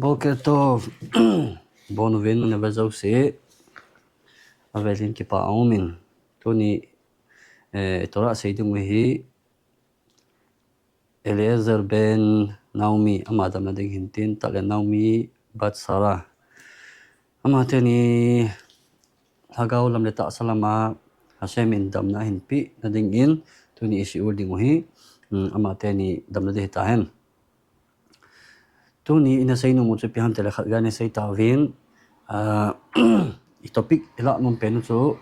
Boker Tov, Bonvin na bazaw si Avelin ki paumin. Tuni tora saydung wihi Eliezer ben Naomi amadam na ding hintin tala Naomi bat Sarah. Amateni hagaw lam leta salama Hashem indam na hinpi na ding in tuni isi ulding wihi amateni dam na dihitahen. Tuni inasay no mo pihan tala khatgani say tawin itopik ila mong penu so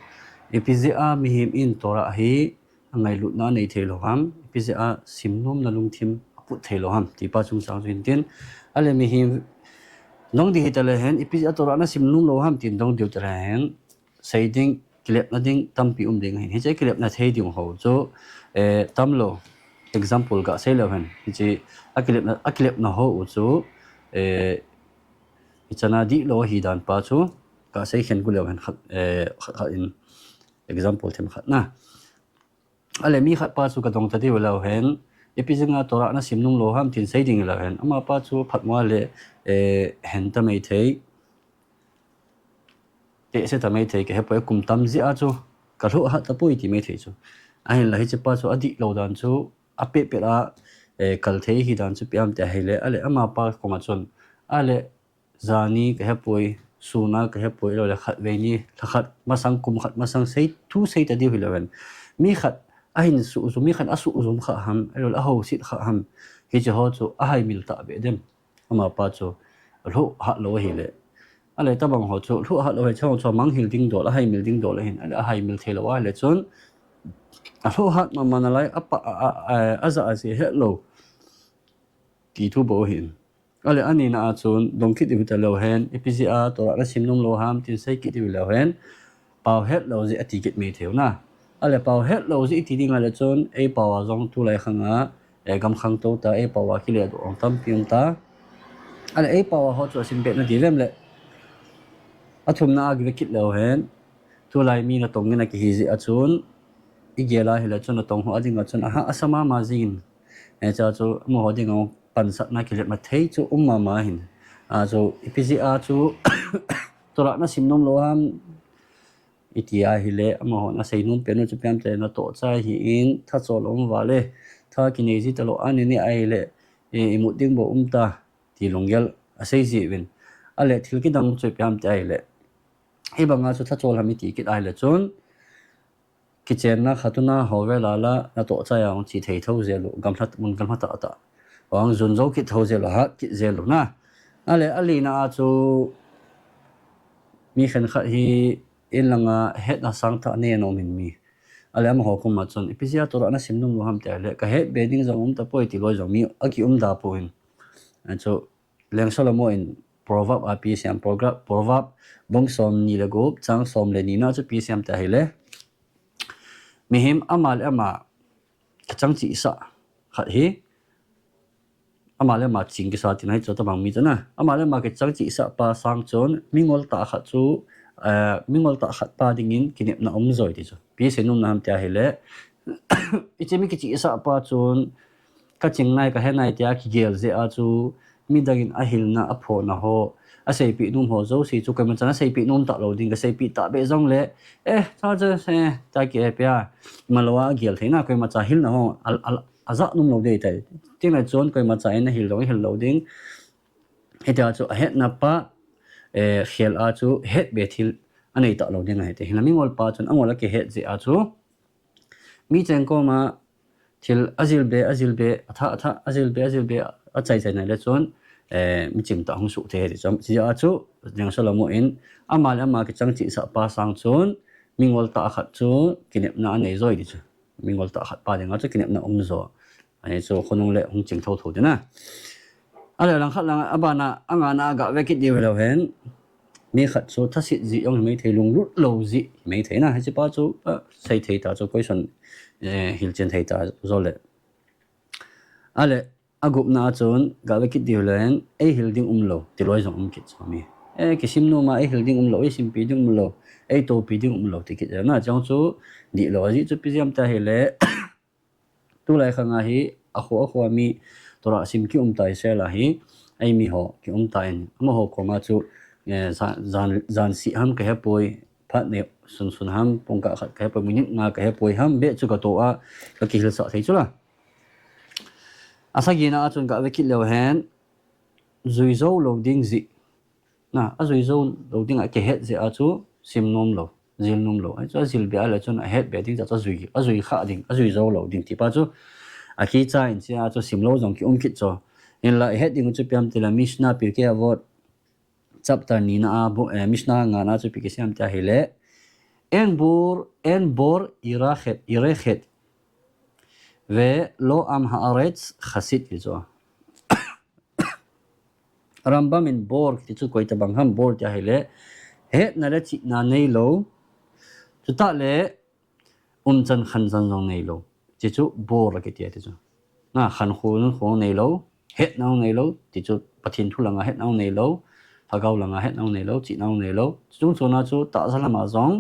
ipizia mihim in tora hi angai lutna nei theloham ipizia simnom na lungthim apu theloham tipa chung sang tin ale mihim nong di hitalahen ipizia tora na simnom loham tin dong diu tarahen saiding kilep na ding tampi ding hin hi kilep na thei ding ho so tamlo example ga seleven hi akilep na ho so ichana di lo hi dan pa chu ka sei khen gulew han khat in example them khat na ale mi khat pa chu ka dong tadi wala hen epizanga tora na simnung lo ham tin sei ding la hen ama pa chu phatwa le hen ta mai thei te se ta mai thei ke hepo kum tam zi a chu ka lo ha ta poi ti mai thei chu a hen la hi che pa chu adi lo dan chu ape pe la kal thei hi dan chu piam te hele ale ama pa ko ma chon ale zani ke hepoi suna ke hepoi lo le khat veini khat masang kum khat masang sei tu sei ta di hilawen mi khat ahin su mi khat asu zum kha ham elo a ho sit kha ham hi che ho chu a hai mil ta be dem ama pa chu lo ha lo hi le ale ta bang ho chu lo ha lo he chang chu mang hil ding do la hai mil ding do la hin ale a hai mil thelo wa le chon a lo hat ma manalai apa aza asi hello ti thu bo hin ale ani na chun dongkit ibita lo hen epizia tora na simnum lo ham tin sei kit ibilo hen pau het lo ji atikit me theu na ale pau het lo ji ti ding ale chon e pawa jong tu lai khanga e gam khang to ta e pawa ki le do ong tam piung ta ale e pawa ho chu sin bet na dilem le athum na ag kit lo hen tu lai mi na tong na ki hi ji achun igela hila chun na tong ho ading achun aha asama ma jin e cha chu mo ho ding ong pansat na kilet ma thei chu ma hin so ipizia chu tora na simnom lo ham itia hile ama ho na seinum penu chu piam te na to cha hi in tha chol om wale tha kinezi talo ani ni ai le imu ding bo ta ti longyal asei ji win ale thil ki dang chu piam te ai le e banga chu tha chol hami ti kit ai le chon kitchen na khatuna howe lala na to cha yang chi thei tho je lu gamthat mun gamtha ta wang zun zo kit ho zel ha kit zel na ale alina chu mi khan kha hi in langa het na sang tha ne no min mi ale am ho kum ma chon ipizia tora na simnum lo ham te ale ka het bedding zong ta poi ti loi zong mi aki da poin and so leng solamo in proverb apsiam proverb bong som ni le go chang som le ni na chu psiam ta hele mihim amal ama chang chi sa khat hi amale ma ching ki sa tin hai chota bang mi chana amale ma ke chang chi sa pa sang chon mingol ta kha chu mingol ta khat pa ding in kinep na om zoi ti chu pi senum nam tia hele ichemi ki chi sa pa chon ka ching nai ka he nai tia ki gel je a chu mi dagin a hil na a pho na ho a sei pi num ho zo si chu ka ma chana sei pi num ta lo ding ka sei pi ta be zong le cha cha se ta ki e pya malwa gel theina ko ma cha hil na ho aza num lo de tai ting la chon koi ma cha in hil loading heta chu het na pa khel a chu het be thil anei ta loading ai te hilami ngol pa chon angola ke het je a chu mi cheng ko ma thil azil be atha azil be a chai chai na le chon mi chim ta hong su the ri chom chi a chu jeng solamo in amal ama ke chang chi sa pa sang chon mingol ta khat chu kinep na nei zoi di chu mingol ta khat pa denga chu kinep na ong zo ani so khonong le hong ching tho de na ale lang khat lang abana anga na ga ve ki di lo hen mi khat so thasi ji ong mai thei lung lut lo ji mai thei na ha chi pa chu sei thei ta chu question hil chen thei ta zo le ale agup na chon ga ve ki di lo hen e hil ding lo ti loi jong ki chami ki sim no ma e hil ding lo e sim pi ding lo e to pi ding lo ti ki na chang chu di lo ji chu pi jam ta hele tu lai khanga hi a kho mi tora sim ki tai se la hi ai mi ho ki ta in ama ho ko ma chu zan si ham ka poi phat ne sun ham pong ka khat ka poi minit nga ka poi ham be chu ka to a ka ki hil sa thei chu la asa gi na chun ka ve ki lo hen zui zo lo ding zi na a zui zo lo ding a ke het ze a chu sim nom lo zil nom lo ai chu zil be ala chun a het be ding cha zui kha ding a zui zo lo ding ti pa chu a ki cha in cha chu sim lo jong ki ki cho in la het ding chu piam tila mishna pir ke avot chapter ni na bu mishna nga na chu pi ke siam ta hele en bor irechet ve lo am haaretz khasit izo Rambam in bor ki chu koi ta bang ham bor ta hele het na le chi na nei lo chu ta le chan khan zan zong nei lo chi chu bor ki ti ti chu na khan khu nei lo het nau nei lo ti chu pathin thu langa het nau nei lo thagau langa het nau nei lo chi nau nei lo chung chu na chu ta sala ma zong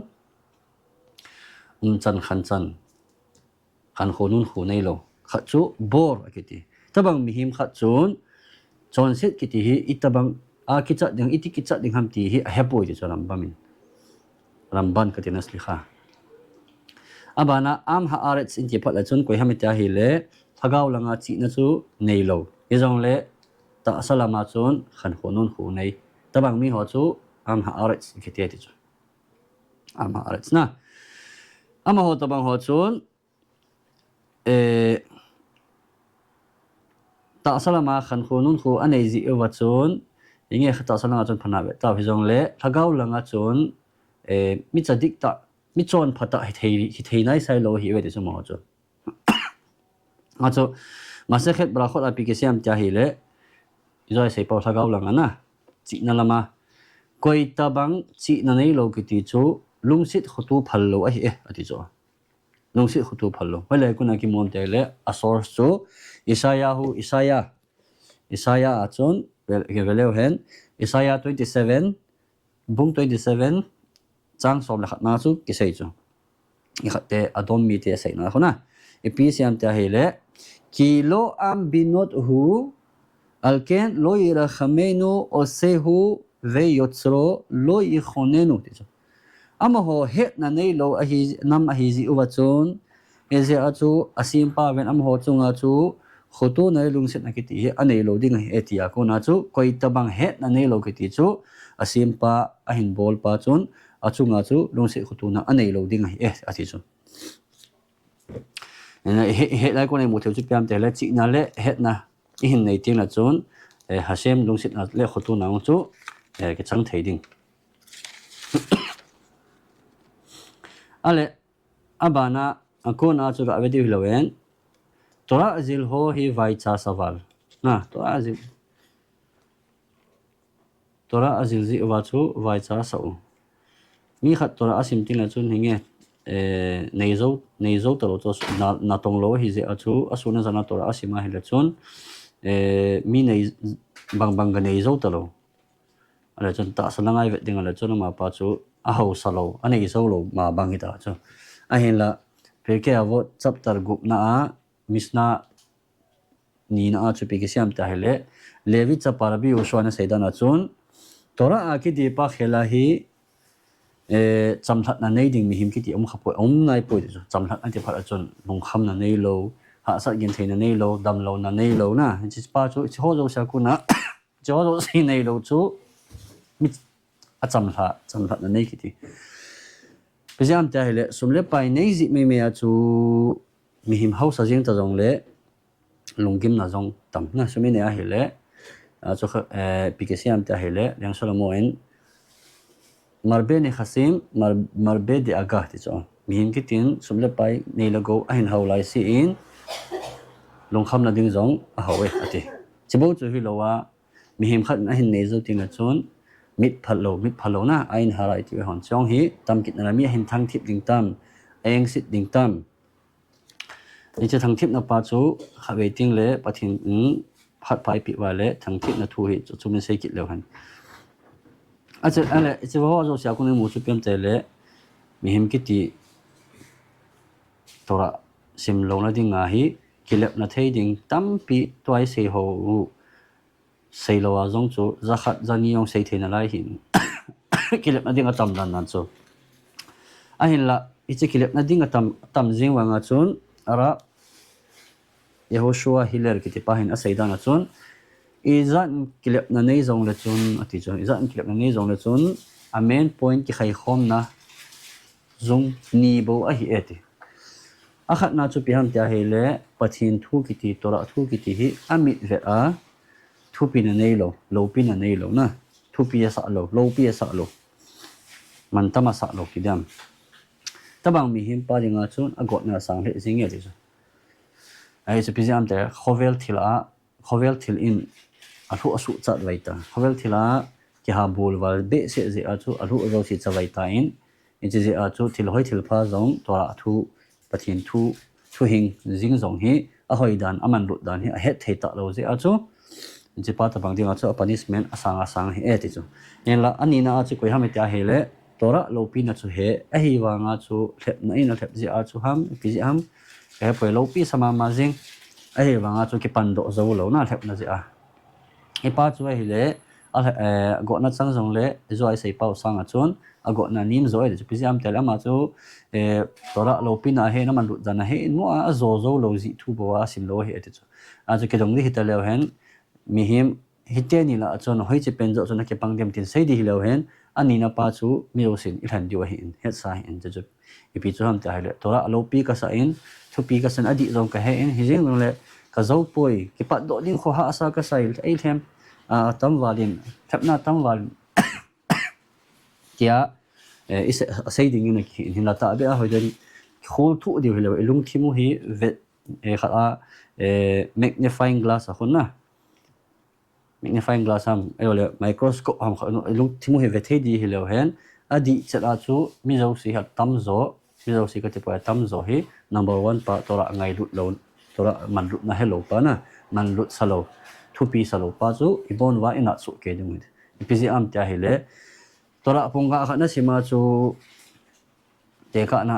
chan khan khu nei lo kha chu bor ki ti tabang mi him kha chun chon set ki ti hi itabang a ki cha ding iti ki cha ding ham ti hi hepoi ti charam bamin ramban ka tinas likha abana am ha arets in ti phala chun koi ham ta hi le thagau langa chi na chu nei lo ye jong le ta salama chun khan khonun khu nei tabang mi ho chu am ha arets ki ti chu am ha arets na ama ho tabang ho chun ta salama khan khonun khu anei zi wa chun inge khata salanga chun phana be ta hizong le thagau langa chun mi chadik ta mi chon phata hi thei nai sai lo hi we de sumo chu nga chu mase khet bra khot application am cha hi le izoi sei pau thagau langa na chi na lama koi ta bang chi na nei lo ki ti chu lungsit khotu phal lo a hi ati chu lungsit khotu phal lo wale kuna ki mon te le a source chu Isaiah achon veleu hen Isaiah 27 bung 27 chang som la khat na chu ki sei chu i khatte adom mi te sei na khona epi siam ta hele kilo am binot hu alken lo ira khamenu osehu ve yotsro lo i khonenu ti chu ama ho het na nei lo a hi nam a hi zi uwachon eze achu asim pa ven am ho chunga chu khoto na lungset na kiti anei lo ding etia ko na chu koi tabang het na nei lo kiti chu asim pa a hin bol pa chun achunga chu lungset khoto na anei lo ding ati chu na he lai ko nei mo theu chu piam te le chi na le het na i hin nei ting la chun hasem lungset na le khoto na chu ke chang thei ding ale abana akona chu ga vedi hilowen tora azil ho hi vai cha saval na tora azil zi wa chu vai cha sau mi khat tora asim tin la chun hinge nei zo talo to na tong lo hi ze achu asuna zana tora asima hi la chun mi nei bang ga nei zo talo ala chun ta salangai ve ding ala chun ma pa chu a ho salo anei zo lo ma bang ita chu a hin la peke avo chapter gup na a misna ni na chu pi ke siam ta hele levi chaparabi uswana seidana chun tora a ki di pa khela hi chamthat na nei ding mi him ki ti khapoi nai poi chu chamthat an ti phar chun nong kham na nei lo ha sa gen theina nei lo dam lo na nei lo na chi pa chu ho zo sa ku na jo zo si nei lo chu mi a chamthat na nei ki ti pesiam ta hele sumle pai nei zi me a chu mi him ho sa jing ta jong le lungkim na jong tam na sumi ne a hele a chu pikesiam ta hele yang solomoen marbe ne khasim marbe de agah ti chu mi him ki tin sumle pai nei la go a hin ho lai si in lungkham na ding jong a ho we ati chibo chu hi lo wa mi him khat na hin nei zo tin la chun mit phalo na ain harai ti hon chong hi tam kit na mi hin thang thip ding tam eng sit ding tam ni che thang thip na pa chu khawe ting le pathin phat pai pi wa le thang thip na thu hi chu min sei kit le han acha ale che wa zo sia ku ne mu chu pem te le mi him ki ti tora sim lo na ding a hi kilep na thei ding tam pi twai sei ho sei lo a zong chu za khat za ni yong sei thena lai hin kilep na ding atam dan nan chu a hin la ichi kilep na ding atam jing wanga chun ara Yehoshua Hiller kiti pahin a sei dan a chun izan kilep na nei zong le chun ati chun izan kilep na nei zong le chun a main point ki khai khom na zung ni bo a hi eti akhat na chu piham tia hele pathin thu kiti tora thu kiti hi amit ve a thu pi na nei lo pi na nei lo na thu pi sa lo pi sa lo man tama sa lo kidam tabang mi him pa ringa chun agot na sang le jing ye chu ai chu pizam te khovel thil in alu asu cha laita khovel thila ki ha bul wal be se je a chu alu ro si cha laita in je je a chu thil hoi thil pha zong tora thu pathin thu hing jing zong hi a hoi dan aman lut dan hi a het thei ta lo je a chu je pa ta bang ding a chu punishment asang hi e ti chu nen la ani na a chu koi ha me ta hele tora lo pi na chu he a hi wa nga chu thlep na ina thlep je a chu ham pi je ham e poi lo pi sama ma jing a hi wa nga chu ki pan do zo lo na thlep na je a e pa chu hi le a go na chang jong le zo ai sei pau sang a chun a go na nim zo ai chu pi jam tel ama chu tora lo pi na he na man lut dan he no a zo lo ji thu bo a sim lo he ati chu a chu ke dong ni hital le hen mi him hite ni la chon hoi che pen zo chon ke pang dem tin sei di lo hen ani na pa chu mi ro sin i than diwa hin het sa hin chu e pi chu ham ta hele tora lo pi ka sa in thu pi ka san adi zong ka he in hi jing le ka zo poi ki pa do ding kho ha asa ka sai ai them tam walin thapna tam wal kia is sei ding in ki hin la ta be a hoi dari khol thu di hele lung thimu hi vet khala magnifying glass a khon na magnifying glass ham ayole microscope ham lung thimu he vet di hele hen adi chala chu mi zo si ha tam zo mi zo si ka te pa tam zo hi number 1 pa tora ngai lut lo tora man lut na hello pa na man lut salo thu pi salo pa chu ibon wa ina su ke ding pg am ta hele tora pongka kha na sima chu te ka na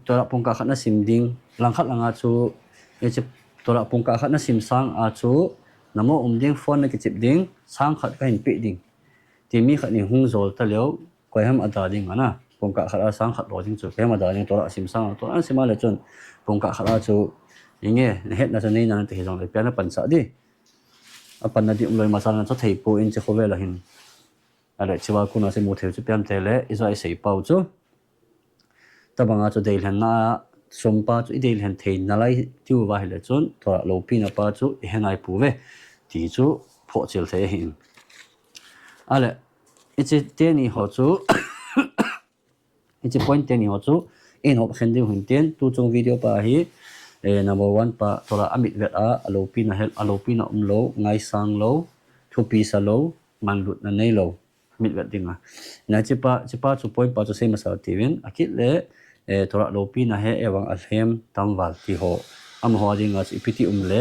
tora pongka kha na sim ding lang khat langa chu e che tora pongka kha na sim sang a chu namo ding phone na ki chip ding sang khat ka hin pi ding ti mi khat ni hung zol ta leo koi ham ada ding ana pongka kha sang khat lo ding chu ke ma da ding tora sim sang tora sima le chun pongka kha chu inge het na chani na te jong le pe na pan sa di apan na di loi masal na chu thei po in che khovel hin ale chiwa kuna se mo theu chu pem tele izai sei pau chu tabanga chu deil han na sompa chu ideil han thei na lai tiu wa hele chun thora lo pi na pa chu henai pu ve ti chu pho chil the hin ale ichi te ni ho chu ichi point te ni ho chu in hop khending hun ten tu chung video pa hi number 1 pa thora amit vet a alo pi na hel alo pi na lo ngai sang lo thu pi sa lo man lut na nei lo mit vet dinga na chipa chu point pa chu sei ma sa tivin akit le tora lo pi na he ewang a hem tamwal ti ho am ho dinga chi piti le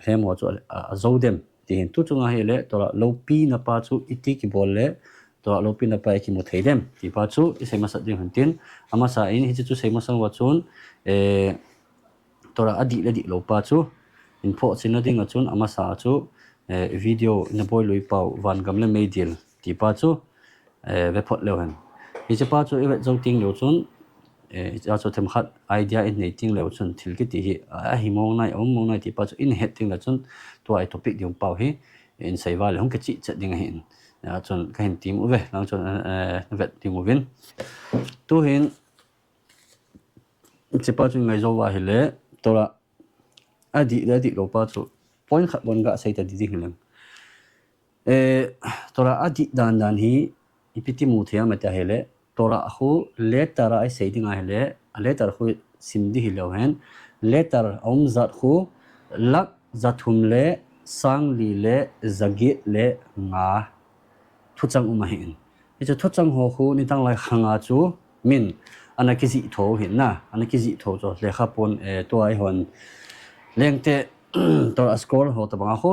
hem ho chu a zo dem ti hin tu chunga he le tora lo pi na pa chu iti ki bol le tora lo pi na pa ki mo thei dem ti pa chu i sei ma sa ding huntin ama sa in hi chu sei ma sang wa chun tora adi le di lo pa chu in pho china dinga chun ama sa chu video na boy loi pau van gam le medial ti pa chu ve phot le han hi che pa chu e zo ting lo chun cha chu them khat idea in nei ting lo chun thil ki ti hi a hi mong nai ti pa chu in het ting la chun to ai topic dium pau hi in sei wa le hong ke chi che ding hin chun ka hin tim u ve lang chun vet tim u vin tu hin che pa chu ngai zo wa hi le tora adi lo pa chu point khat bon ga sei ta di ding hilang tora adi dan hi ipiti mu thia ma ta hele tora khu letter ai sei dinga hele letter khu sim di hi lo hen letter om zat khu lak zathum le sang li le zagi le nga thu chang uma hin e chu thu chang ho khu ni tang lai khanga chu min ana ki ji tho hin na ana ki ji tho cho le kha pon to ai hon lengte tora scroll ho ta banga kho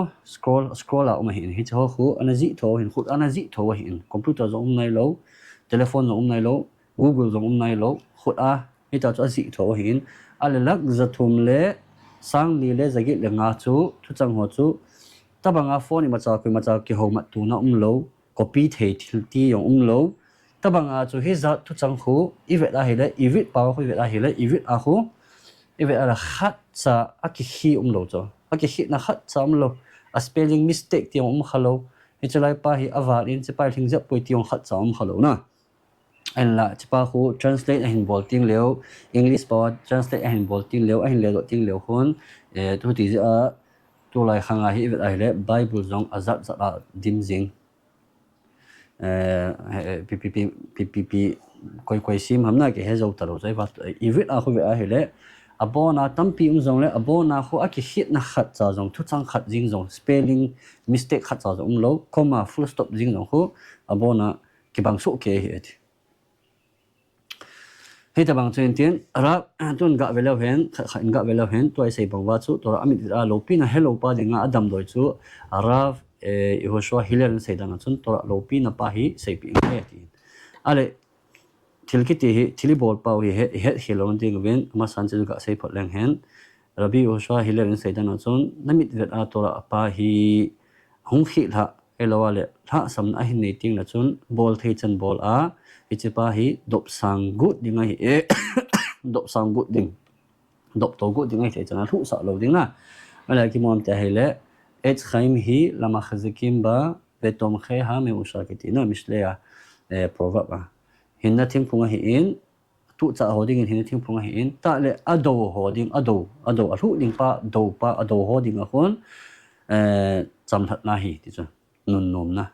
scroll a uma hin hi cho khu ana ji tho hin khut ana ji tho hin computer zo nai lo telephone zo nai lo google zo nai lo khut a hi ta cho ji tho hin ale lak zathum le sang li le zagi le nga chu thu chang ho chu tabanga phone macha ki ho mat tu na lo copy thei thil ti yong lo tabanga chu hi za tu chang khu ivet a hele ivit pa khu ivet a hele ivit a khu ivet a khat cha aki hi lo cho aki hi na khat cha lo a spelling mistake ti khalo hi chalai pa hi avar in chipai thing ja poi ti khat cha khalo na en la chipa khu translate a hin bolting leo english pa translate a hin bolting leo a hin le do ting leo khon tu ti a tu lai khanga hi ivet a hele bible zong azat za dim jing PPP koi sim hamna ke hezo taro zai va ivit a khu ve a hele abona tampi zong le abona khu a ki hit na khat cha zong thu chang khat jing zong spelling mistake khat cha zong lo comma full stop jing zong khu abona ki bang so ke he he ta bang chen tin ra tun ga velo hen khan ga velo hen toi sei bang wa chu tor amit a lo pin hello pa dinga adam doi chu arav Yehoshua hilen seidana chun tora lopi na pa hi seipi nge ti ale thilkiti hi thili bol pau hi he hilon ding ven ma san chu ga sei phot leng hen rabi Yehoshua hilen seidana chun namit vet a tora pa hi hung khi la elowale tha sam a hin nei ting na chun bol thei chan bol a ichipa hi dop sang gut dinga hi dop sang gut ding dop to gut dinga thei chana thu sa lo ding na ala ki mom ta hele את חיים היא למחזיקים בה ותומכיה מאושרקתי. נו, משליה פרובבה. הנה תימפונga hiin tu cha hoding hina thimpfunga hiin ta le ado hoding ado aru ding pa do pa ado hoding a khon chamthat na hi ti chu nun nom na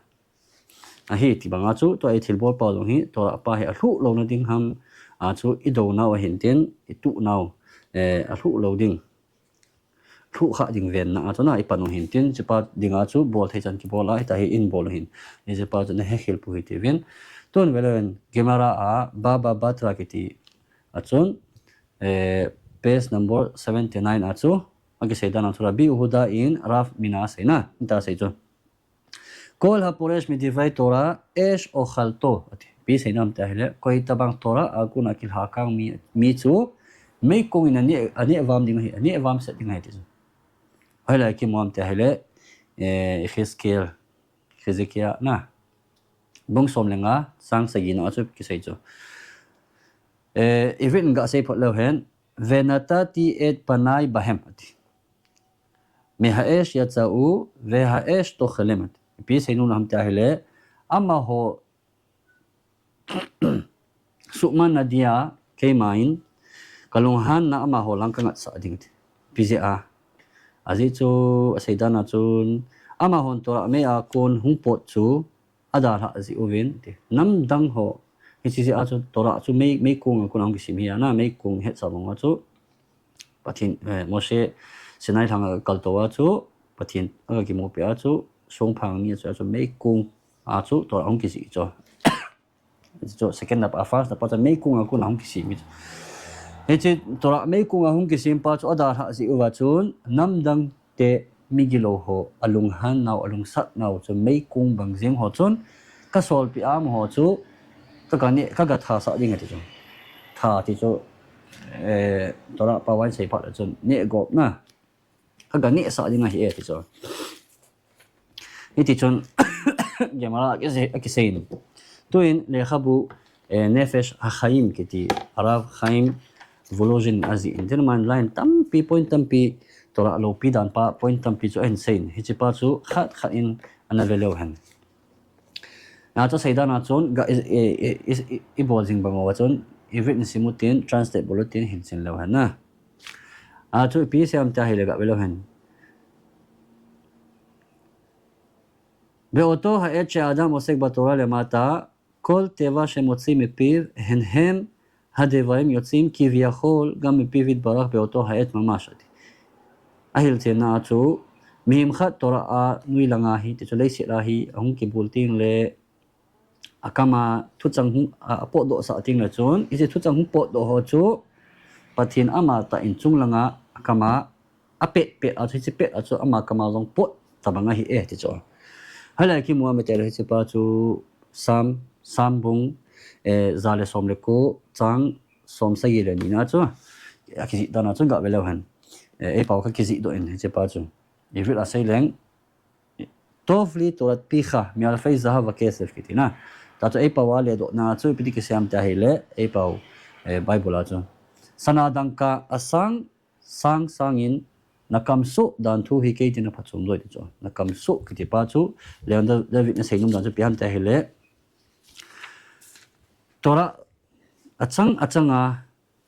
a hi ti banga chu to ai thilbol pa long hi to pa hi a thu lo na ding ham a chu I do na wa hin ten I tu naw a thu lo ding thu kha ding ven na chona I panu hin tin chipa dinga chu bol thei chan ki bola ta hi in bol hin ni chipa chu ne he khel pu hi ti ven ton velen gemara a baba batra kiti achon page number 79 achu agi sedan athura bi uhuda in raf mina seina ta sei chu kol ha poresh mi divai tora esh o khalto bi seinam ta hele koi tabang tora akuna kil ha kang mi chu mei kong in ani avam ding hi ani avam set ding hi ti hala ki mom ta hele Hezekiah na bong som lenga sang sagi no achu ki sei chu even ga sei phot lo hen venata ti et panai bahem ati me haesh ya chau ve haesh to khalemat pi sei nu nam ta hele ama ho suman nadia kemain kalunghan na ama ho lang kangat sa ding pja azi chu seidana chun ama hon tora me a kon hungpot chu ada ha zi ovin ti nam dang ho hi chi a chu tora chu me kung ko nang sim hi na me kung he sa bang chu pathin mose sinai thang kal to wa chu pathin a ki mo pe a chu song phang ni chu me kung a chu tora ong ki si chu chu second up a first pa me kung ko nang ki sim Eche tora me kung ahung kisim pa chu adar ha si uwa chun nam dang te migilo ho alung han naw alung sat naw chu me kung bang jing ho chun ka sol pi am ho chu ka ni ka ga tha sa ding ati chu tha ti chu tora pa wan sei phat chun ne gop na ka ga ni sa ding hi e ti chu ni ti chun gemara ke sein tuin le khabu nefesh ha khaim kiti arav khaim volojin azi interman line tampi point tampi tora lo pi dan pa point tampi chu insane hi chi pa chu khat in anavelo han na to seida na chon ga I bolling bango chon even simutin translate bolotin hinsin lo han na a chu pi sem ta hi lega velo han be oto ha et adam osek batora le mata kol teva shemotzi mepiv henhem הדברים יוצאים כביכול גם מפיו יתברך באותו העת ממש. ahil chena chu mihim khat tora nui langa hi te cholei sira hi ahung ki bulting le akama thuchang hu po do sa ting la chon ise thuchang hu po do ho chu pathin ama ta in chung langa akama apet pe a chi pe a chu ama kama long pot tabanga hi ti cho hala ki muam te le chi pa chu sam bung zale som le ko chang som sa yi le ni na chu akisi dana chu ga velo han pau ka kisi do in che pa chu if it a say leng טוב לי תורת פיך מאלפי זהב וכסף כתינה. תעצו אי פאו עלי דו נעצו פיתי כסיים תהילה אי פאו בייבול עצו. סנאדנקה אסang sangin nakamsu dan tu hikai tina patsum doi ticho nakamsu kiti pachu leon David na seinum dan piam tahile tora achanga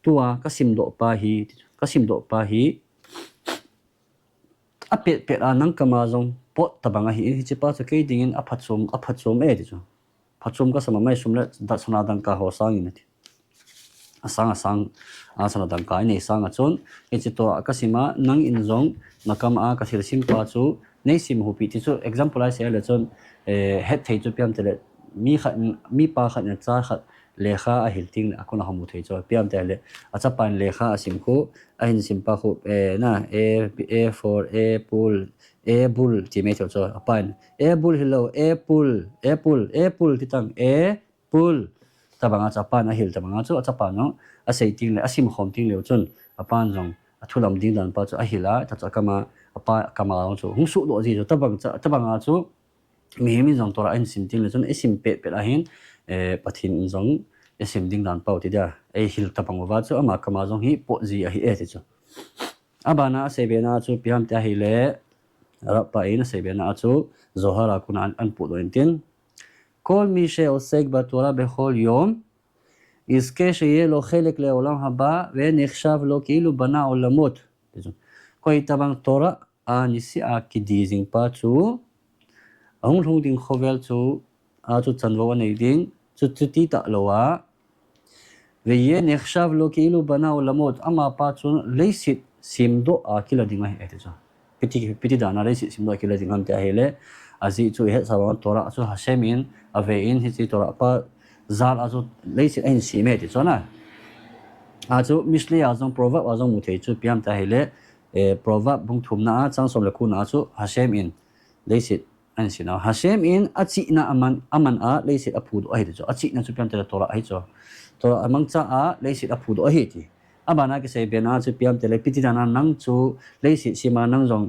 tua kasimdo pahi apet pet anang kamazong pot tabanga hi chi pa chu kai dingin aphachum ticho phachum ka sama mai sumle da sanadangka ho sangin ti asang asana dangka nei sanga chon to akasima nang injong nakam a kasil sim pa chu nei sim hupi ti chu example ai se le chon het thei chu piam tele mi pa khat na cha khat lekha a hilting akona hamu thei chu piam tele acha pan lekha asim ko a hin sim pa khu na a for apple bull ti me chu apan bull hello apple titang bull tabanga chapan a hil tabanga chu achapa no a seiting le asim khom ting le chun apan jong athulam ding dan pa chu a hila ta cha kama apa kama chu hungsu do ji chu tabanga chu mi mi jong tora an sim ting le chun asim pe a hin pathin jong asim ding dan pa ti da e hil tabang wa chu ama kama jong hi po ji a hi e ti chu abana sebena chu piam ta hi le ra pa in sebena chu zohara kun an pu do intin כל מי שעוסק בתורה בכל יום, יזכה שיהיה לו חלק לעולם הבא, ונחשב לו כאילו בנה עולמות. כל איתבן תורה, הנסיעה כדיזין פצ'ו, ההון דין חובל צ'ו, צ'ו צנבו ונדין, צ'ו צ'תי תעלואה, ויהיה נחשב לו כאילו בנה עולמות, אמה פצ'ו ליסית סימדו אקילה דין מהי אתזו. פיתי דענה ליסית סימדו אקילה דין מהי תהילה, azi chu he sawan tora chu hasemin avein hi chi tora pa zal azu leisi ein si me ti chona azu misli azong proverb azong muthei chu piam ta hele proverb bung thumna chang som le khuna chu hasemin leisi an sina hasemin achi na aman a leisi aphu do hi chu achi na chu piam ta tora hi chu tora amang cha a leisi aphu do hi ti abana ke se bena chu piam te le piti dana nang chu leisi sima nang jong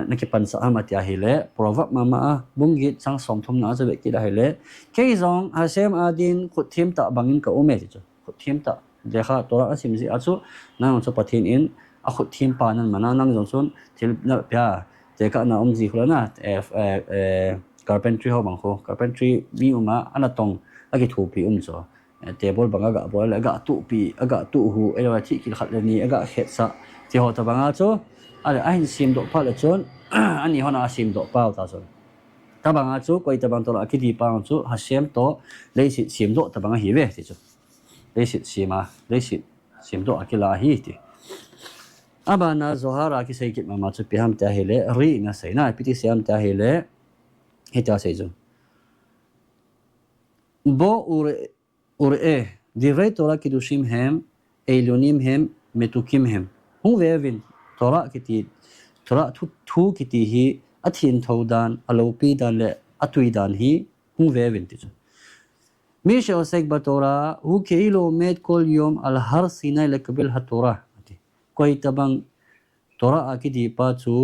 nakipan sa amat ya hele proverb mama bungit sang somthum na cha ki da hele keizong asem adin khuthim ta bangin ka ume chi khuthim ta dekha tora asim ji achu nang chu pathin in a khuthim pa nan mana nang jong chun thil na pya teka na omji khulana carpentry ho bang ho carpentry bi uma anatong agi thu pi cho table banga ga bol aga tu pi aga tu hu ewa thi ki khat ni aga het sa ti ho ta banga chu ale ahin sim do pa le chon ani hona sim do pa ta chon ta banga chu koi ta bang to la ki di pa chu ha sem to leisi sim do ta banga hi ve ti chu leisi sim do akila hi ti abana zohara ki sei ki mama chu pi ham ta hele ri na sei na piti siam ta hele hita sei chu bo ure divrei tora kidushim hem eilunim hem metukim hem hu vevin tora kiti tora thu kiti hi athin thodan alopi dan le atui dan hi hu vevin ti mi she osek batora hu keilo met kol yom al har sinai le kabil hatora ati koi tabang tora akidi pa chu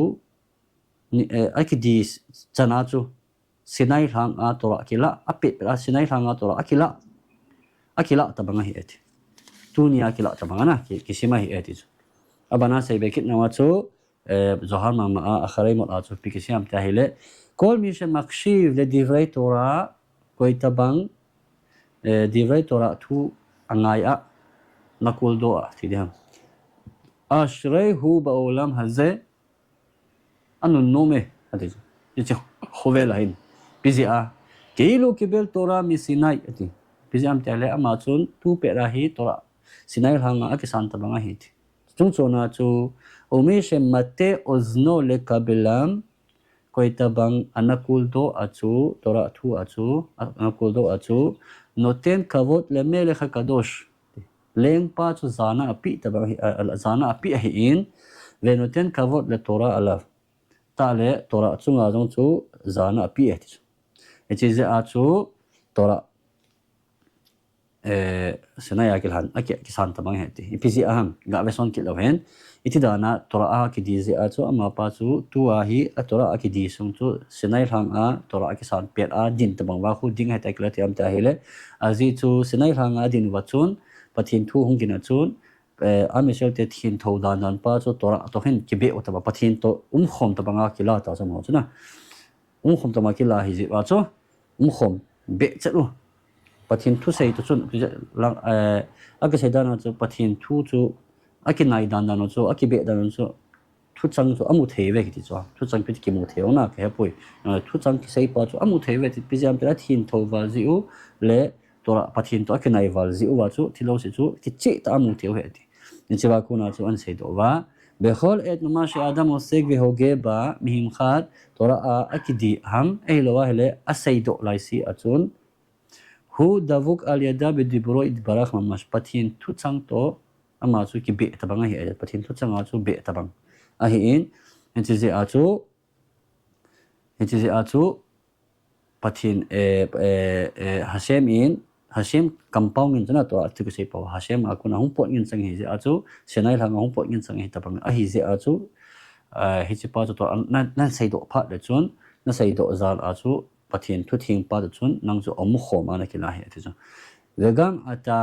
akidi chana chu sinai hang a tora akila apit ra sinai hang a tora akila tabanga hi ati tunia akila tabanga na kisima hi ati abana sei bekit nawa chu zohar mama akharai mot a chu pikisiam tahile kol mi she makshiv le divrei tora koi tabang divrei tora thu angai a nakul do a tidam ashrei hu ba olam haze anun nome ati ichi khovel hain bizia keilo kibel tora mi sinai ati biziam tale ama chun tu perahi tora sinai hanga akisan tabanga hi chung chona chu omishe mate ozno le kabelam koita bang anakul do achu tora thu achu anakul do achu noten kavot le melech kadosh leng pa chu zana api tabang zana api hi in ve noten kavot le tora ala ta le tora chunga jong chu zana api e ti echize achu tora senaya kilhan aki kisan tabang heti ipisi aham ga veson kilohen iti dana tora a ki dizi a chu ama pa chu tua hi atora aki di sung chu senai hang a tora kisan pet a din tabang wa khu ding heta klati am ta hele azi chu senai hang a din wa chun pathin thu hung gina chun amisel te thin tho dan dan pa chu tora to hen ki be otaba pathin to khom tabanga kila ta chamo chuna khom tama kila hi ji wa chu khom be chalu pathin thu sei to chun lang aka sei dan chu pathin thu chu aki nai dan dan chu aki be dan chu thu chang chu amu theve ki chu thu chang pi ki mu theu na ke poi thu chang ki sei pa chu amu theve ti pi jam tra thin tho wa ji u le tora pathin to aki nai wal ji u wa chu thilo se chu ki che ta amu theu he ti ni chewa ku na chu an sei do wa bechol et ma she adam osek ve hoge ba mihim khat tora a akidi ham eilowa hele asei do lai si achun hu davuk al yada be dibro it barakh mamash pathin thu chang to ama chu ki be tabang hi pathin thu chang a chu be tabang a hi in enchize a chu pathin hashem compound in chana to article sei pa hashem akuna hum pot ngin chang hi je a chu senai lang hum pot ngin chang hi tabang a hi je a chu hi chi pa chu to nan sei do pha le chun na sei do zal a chu pathin thu thing pa de chun nang chu om khom ana kila he ti chu vegam ata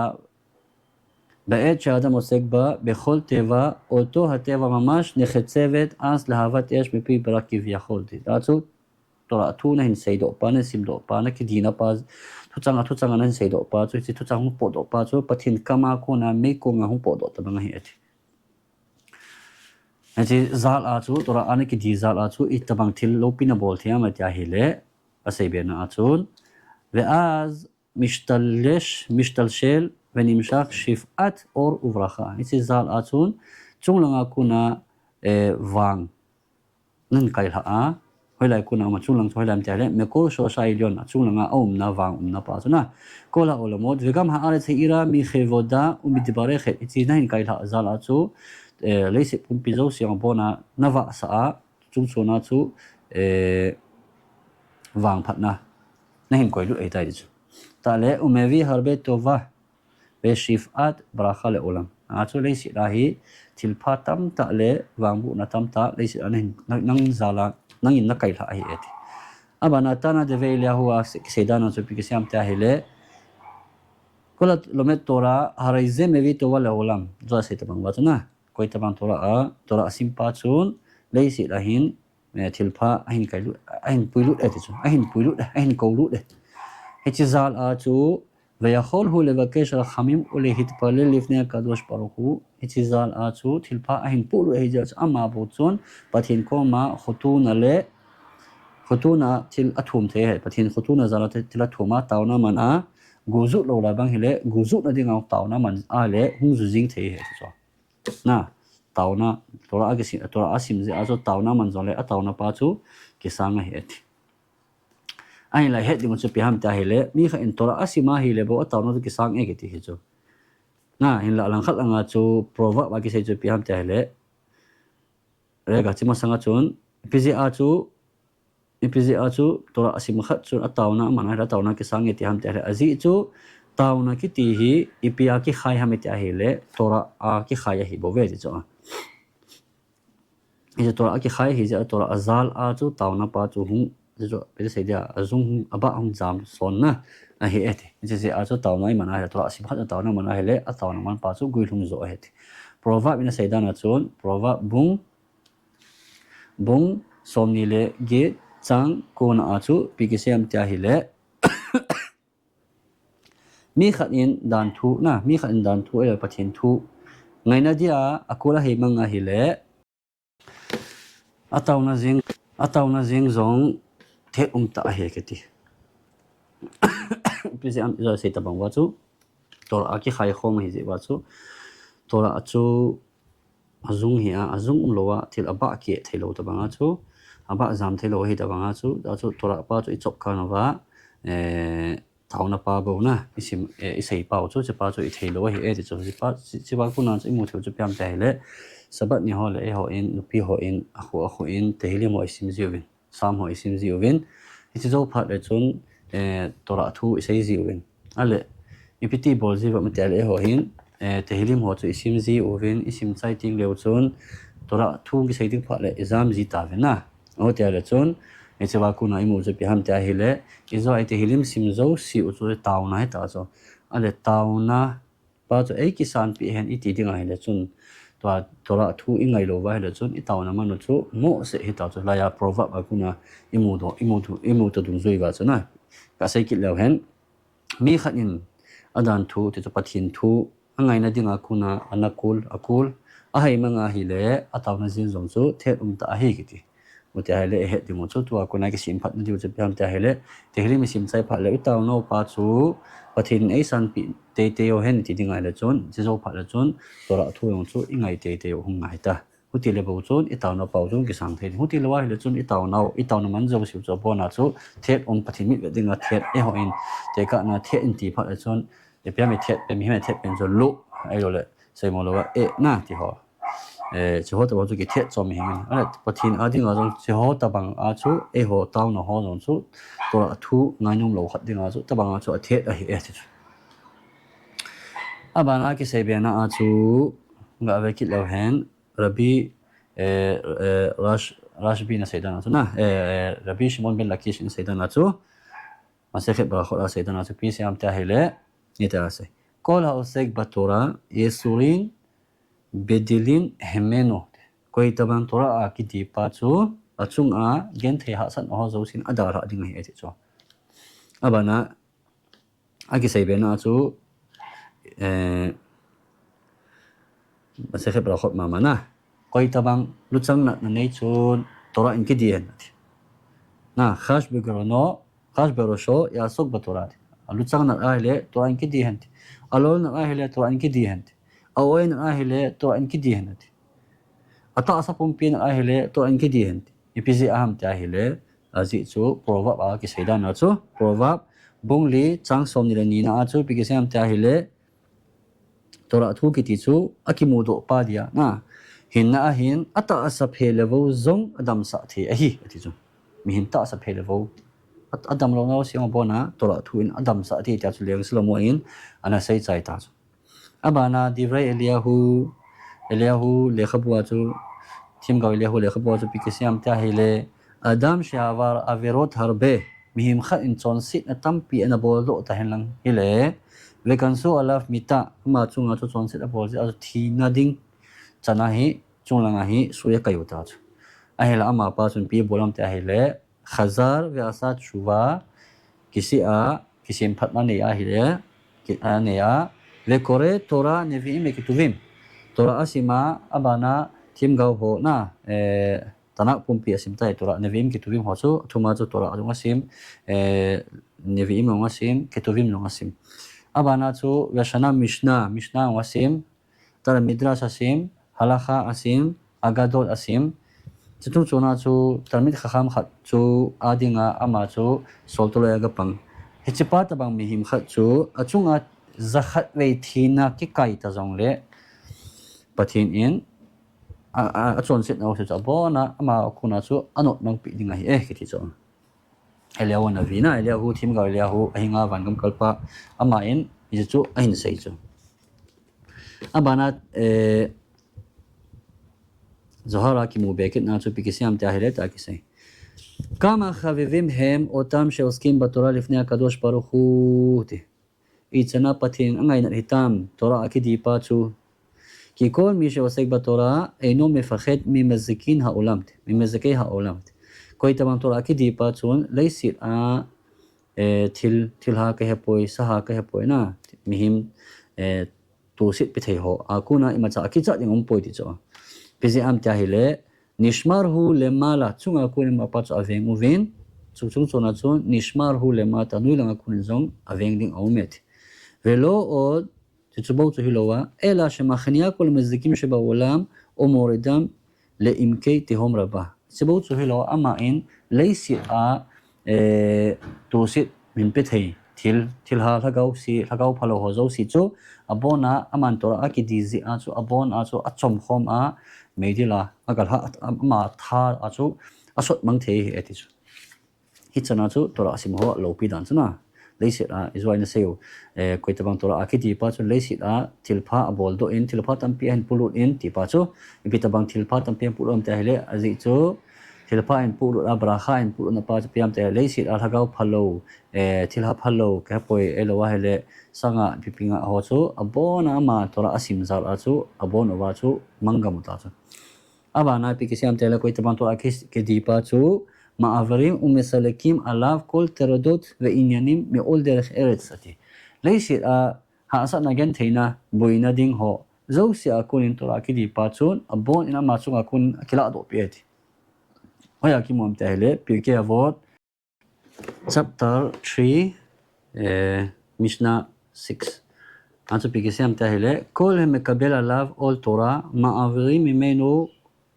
ba'et shada mosekba bechol teva oto hateva mamash nechetzevet as lahavat yesh mipi barakiv yachol ti da chu tora thu na hin sei do pa na sim do pa na ki dina pa thu changa na sei do pa chu chi thu chang po do pa chu pathin kama ko na me ko nga hu po do ta bang hi ati aji zal a chu tora ana ki di zal a chu itabang thil lo pina bol thia ma tia hi le asebena achun veaz mishtalshel ונמשך שפעת אור וברכה. איזה זל עצון, צ'ונלנga kuna vang nan kai ha hoilai kuna ma chunglang hoilam tale me ko so sai lion chunglanga na wang na pa chuna kola olomod vegam ha are ira mi khevoda umidbare khe ichi nain kai ha zal achu leise pum pizo siang bona nawa sa chung chuna chu wang phatna nahin koilu ei tai chu tale umevi harbe tova beshifat brakha le olam achu leisi rahi thilpha tam ta le wangbu na tam ta leisi anin nang zala nang in na kai la hi eti abana tana de velia huwa sedana chu pikisiam ta hele kolat lomet tora haraize mevi to wala olam jo se tabang wa chuna koi tabang tora simpa chun leisi rahin thilpha ahin kai lu ahin puilu eti chu ahin koulu de hechizal a chu ויכול הוא לבקש רחמים ולהתפלל לפני הקדוש ברוך הוא הציזל עצו תלפה ההן פולו היג'ץ אמה בוצון פתין קומה חתונה תל אתום תהיה פתין חתונה זלת תל אתומה טאונה מנעה גוזות לא לבנג הילה גוזות נדינגו טאונה מנעה הונזוזינג תהיה נא טאונה תורה אסים זה עצו טאונה מנזולה טאונה פאצו כסנגה הייתי ai lai het dingon chu piham ta hele mi kha in tora asima hi le bo atawno ki sang e ki hi chu na hin la lang khat anga chu prova ba ki sei chu piham ta hele re ga chima sanga chun pga chu tora asima khat chu atawna mana ra tawna ki sang e ti ham ta hele azi chu tawna ki ti hi ipia ki khai ham ta hele tora a ki khai hi bo ve chu ije tora ki khai hi ja tora azal a chu tawna pa chu hu जो पहले से दिया अजून अब हम जाम सोना है ऐसे जैसे आज तो ताऊ नहीं मना है तो आसिफ हाथ ताऊ ना मना है ले ताऊ ना मन पासो गुल हम जो है प्रोवा बिना सैदा ना चोन प्रोवा बुंग सोमनीले गे चांग कोन आचु पिकिसे हम त्या हिले मी खिन दान थु ना मी खिन दान थु ए पथिन थु ngai na dia akola he manga हिले ataw na jing zong thế ta he keti pise am za se tabang wa chu tor a ki khai khom hi je wa chu tor a chu azung hi a azung lowa thil aba ki thelo tabanga chu aba jam thelo hi tabanga chu da chu tor a pa chu i chop khana wa thauna pa bo na isim isei pa chu che pa chu i thelo hi e chu chi ba ku na chu mu theu chu pyam ta hele sabat ni ho le e ho in nupi ho in a ho in te hili mo isim jiwin sam ho isim ziwin iti zo phat le chun tora thu isei ziwin ale ipiti bolzi va metel e ho hin tehilim ho chu isim zi ovin isim chai ting leu chun tora thu ki saiting pha le exam zi ta ve na o te le chun e chewa ku na imu je pi ham ta hile izo ai tehilim sim zo si u chu taw na ta zo ale taw na pa chu ei kisan pi hen iti ding ai le chun tora thu ingai lo wa le chun i taw na ma no chu mo se hi ta chu la ya proverb aku na imu to dung zoi wa chu na ka sai kit leu hen mi khanin adan thu te pathin thu angai na dinga kuna anakul akul ahai manga hi le ataw na jin zong chu the ta hi kiti muti hai le he dimo chu tu akuna ki sim phat na diu che pyam ta hele te hli mi sim chai phat le taw no pa chu pathin ei san pi te te yo hen ti dingai le chon je zo phat le chon tora thu yong chu ingai te te yo hung ngai ta huti le bo chon i taw no pau chu ki sang the huti le wa le chon i taw na man zo siu cho bo na chu the on pathin mi dinga the e ho in te ka na the in ti phat le chon e pya mi the pe mi me the pen zo lu ai lo le sai mo lo wa e na ti ho chỉ họ tập cho cái thiết cho mình anh bắt thiên ở tiếng ở chỉ họ tập bằng ở chỗ họ tao nó họ rồi chỗ tôi là thu ngay nhung lẩu hạt tiếng ở chỗ tập bằng ở chỗ thiết ở hiện bạn ai cái sai bên ở chỗ ngã về cái lẩu hẹn Rabbi Rashbi na saydan ato na Rabbi Shimon ben Lakish na saydan ato masakit barakot na saydan ato pisiyam tahile nita asay kol haosek batora yesurin bedilin hemeno koi taban tora a ki di pa chu achung a gen the ha san ho zo sin adar ha ding hi ati chu abana aki sei bena chu masakhe brakhot mama na koi tabang luchang na nei chu tora in ki di hen na khash be grono khash be rosho ya sok batora luchang na a le tora in ki di hen alol na a le tora in ki di hen awen ahile to an kidihen ata asa pumpin ahile to an kidihen ipisi aham ta ahile azi chu proverb a ki seida na chu proverb bungli changsom ni ni na chu pikisam ta ahile tora thu kiti chu akimudo pa dia na hinna ahin ata asa phelevo zong adam sa the ahi ati chu mi hin ta asa phelevo adam lo ngau siang bona tora thu in adam sa the ta chu leng slomo in ana sei chai ta chu abana divrei Eliyahu lekhabwa chu tim ga Eliyahu lekhabwa chu pikisiam ta hele adam shavar averot harbe mihim kha in chon sit na tampi ana bol do ta henlang hele vekansu alaf mita ma chunga chu chon sit a bol a thi na ding chana hi chunglanga hi suya kayuta chu ahela ama pa chun pi bolam ta hele khazar ve asa chuwa kisim phatna ne a hele ki ane a lekore tora neviim ekituvim tora asima abana tim gau ho na tanak pumpi asim tai tora neviim kituvim ho chu thuma chu tora adung asim neviim ong asim kituvim long asim abana chu yashana mishna ong asim tara midrash asim halakha asim agadol asim chitu chuna chu tarmit khakham khat chu adinga ama chu soltolo ya gapang hechipa tabang mihim khat chu achunga zakhat ve thina ki kai ta jong le pathin in a chon sit no se bona ama khuna chu anot mang pi dinga hi ki ti chon Eliyahu na vina Eliyahu thim ga Eliyahu ahinga wangam kalpa ama in ji chu ahin sei chu abana zohara ki mu beket na chu pikisiam ta hele ta ki sei kama khavivim hem otam sheoskim batora lifnei akadosh baruch hu ichana pathin angai na hitam tora akidi pa chu ki kol mi shosek ba tora eino me fakhet mi mazikin ha ulam mi mazikei ha ulam koi tamam tora akidi pa chun leisit a thil ha ka hepoi sa ha ka hepoi na mihim tu sit pithei ho akuna imacha akicha ding poi ti cho pisi am ta hile nishmar hu lemala chunga kun ma pa cha aveng uvin chung chona chun nishmar hu lemata nuilanga kun zong aveng ding aumet ולא עוד, תצבו תהילוה, אלא שמכניע כל מזיקים שבעולם ומורידם לעמקי תהום רבה. תצבו תהילוה, אמה אין, לייסיעה תוסית מנפתי, תיל הגאו פלו הוזו סיצו, אבונה אמן תורה כדיזי עצו, אבון עצו, עצום חום מיידילה, אגל אמה תחר עצו, עשות מנגתי אתיצו. היצנה עצו, תורה סימהו לא פידן צנה. leisit a izwai na seu koi tabang tora akiti pa chu leisit a thilpha abol do in thilpha tampi an pulut in ti pa chu ipi tabang thilpha tampi pulum te hele azi chu thilpha in pulut a brakha in pulut na pa chu piam te leisit a thagau phalo thilha phalo ka poi elowa hele sanga pipinga ho chu abona ma tora asim zal a chu abon owa chu mangam ta chu abana pi kisiam te koi tabang tora akis ke dipa chu מעברים ומסלקים עליו כל טרדות ועניינים מעול דרך ארץ עתי. לייסית העשה נגן תינה בוינה דין הו. זהו שיעקונין תורה כדי פצון, הבון אינה מעצון עקון כלה דו פייתי. ויה כימום תהלה, פרקי אבות, chapter 3, משנה 6. עד פרקי סיים תהלה, כל המקבל עליו עול תורה, מעברים ממנו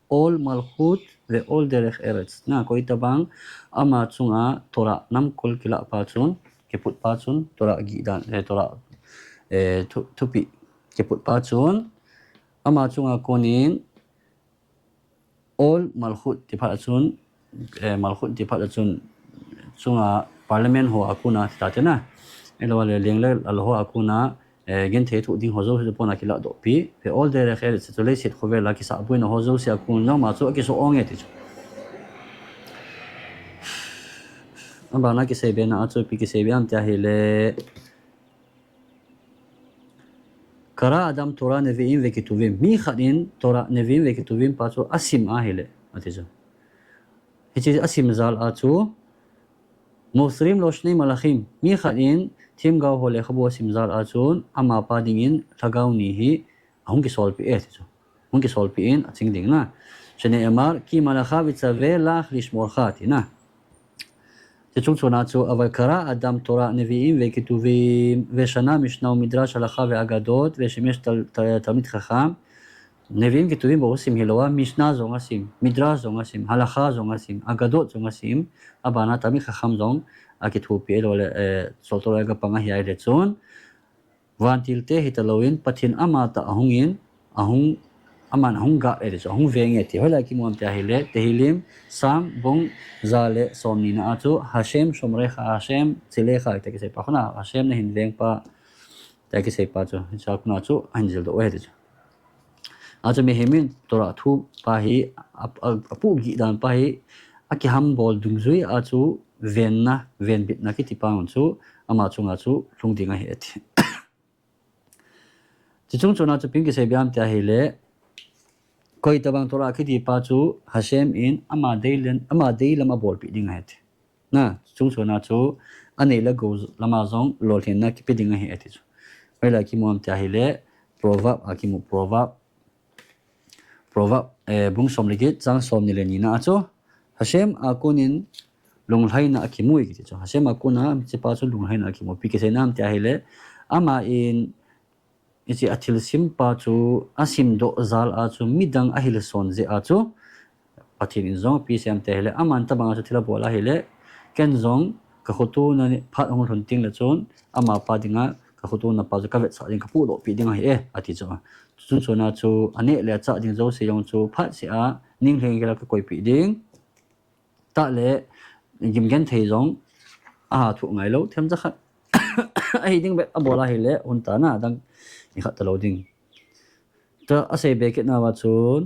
all malchut ve all derech eretz. Na ko itabang ama chunga tora nam kol kila pachun keput pachun tora gidan tora tupi keput pachun ama chunga konin all malchut ti pachun malchut ti pachun chunga parliament ho akuna tatena elo le lengle alho akuna gen the thu ding hozo se pona kila do pi pe all the khair se tole sit khovel la ki sa buin hozo se akun no ma so ki so ong eti amba na ki se be na acho pi ki se be am ta hele kara adam torah neviim ve ketuvim mi khadin torah neviim ve ketuvim pa so asim a hele atijo hichi asim zal a chu muslim lo shni malachim mi khadin Tim gau hole khabo simzal achun ama pa dingin thagau ni hi ahung ki sol pi chu hung ki sol pi in aching ding na chene amar ki malakha vitsa vela lishmor khati na che chung chuna chu avakara adam tora neviim ve ketuvim ve shana mishna midrash halakha ve agadot ve shemesh talmid chacham neviim ketuvim bo sim hilowa mishna zong asim midrash zong asim halakha zong asim agadot zong asim abana talmid chacham zong akit hu pi lo soltora ga panga hi ai chon wantil te hitalowin pathin ama ta ahungin ahung aman ahung ga ere cho ahung venge ti hola ki mom ta hele te hilim sam bong zale somni na achu hashem somre kha hashem chile kha ta ki se pa khona hashem ne hin veng pa ta ki se pa cho cha khna chu anjel do he chu achu me hemin tora thu pa hi apu gi dan pa hi aki ham bol dungzui achu venna ven bit na ki tipang chu ama chunga chu lungdinga he ti chichung chuna chu ping ki se biam ta hele koi tabang tora ki di pa chu hashem in ama deilam a bol pi ding he ti na chung chuna chu anela go lama zong lol hin na ki pi ding he ti chu wela ki mom ta hele proverb akimu proverb bung somligit chang som ni le ni na chu hashem akunin lunglhai na akimu ki chu hashem akuna chipa chu lunglhai na akimu pi ke se nam ta hele ama in ichi athil sim pa chu asim do zal a chu midang ahil son je a chu pathin in zong pi sem te hele aman ta bang chu thila bola hele ken zong ka khotu na phat hong thon ting la chon ama pa dinga ka khotu na pa chu ka vet sa ding ka pu do pi dinga he ati chu chun chuna chu ane le cha ding zo se yong chu phat se a ning hleng gela ka koi pi ding ta le gim gen thei zong a thu ngai lo them cha khat ai ding be abola hele un ta na dang ni khat lo ding ta ase be ke na wa chun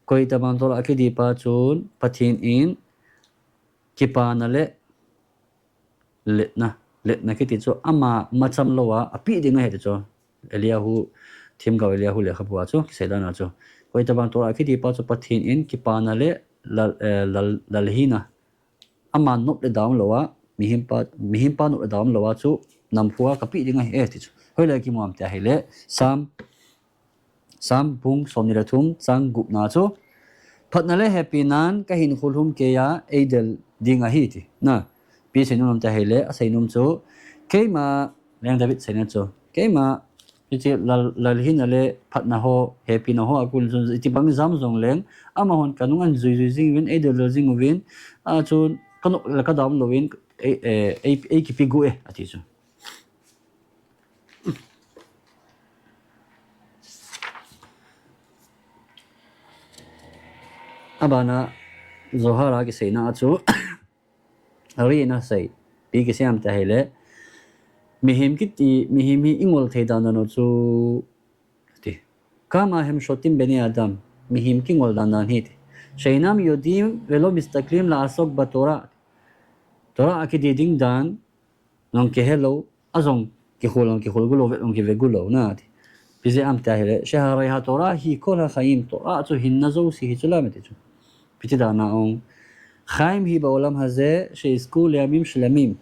koi ta ban thora ki di pa chun pathin in ki pa na le na ki ti chu ama macham lo wa api ding he chu eliahu thim ga eliahu le khabwa chu se da na chu koi ta ban thora ki di pa chu pathin in ki pa na le lal hina ama nop le down lo wa mihim pa no le down lo wa chu nam phua ka pi ding he ti chu hoi le ki mom ta hele sam bung som ni la thum chang gup na chu phatna le happy nan ka hin khulhum ke ya eidel dinga hi ti na pi senum ta hele aseinum chu keima leng david senen chu keima ichi lal hin ale phatna ho happy na ho akul chu iti bang jam jong leng ama hon kanung an zui jing win eidel jing win a chu kanu la ka dam lo win e ki pi gu e ati chu abana zohara ki seina chu ari na sei pi ki siam ta hele mihim hi ingol theida na no chu ti kama hem shotim beni adam mihim ki ngol dan hi ti shainam yodim velo mistaklim la asok batora tora akididing dan nong ke hello azong ki khol gulo ve nong ki ve gulo na ti bize am ta hele shahara ha tora hi kola khaim tora chu hin na zo si hi chula me ti chu piti da na ong khaim hi ba olam haze she school yamim shlamim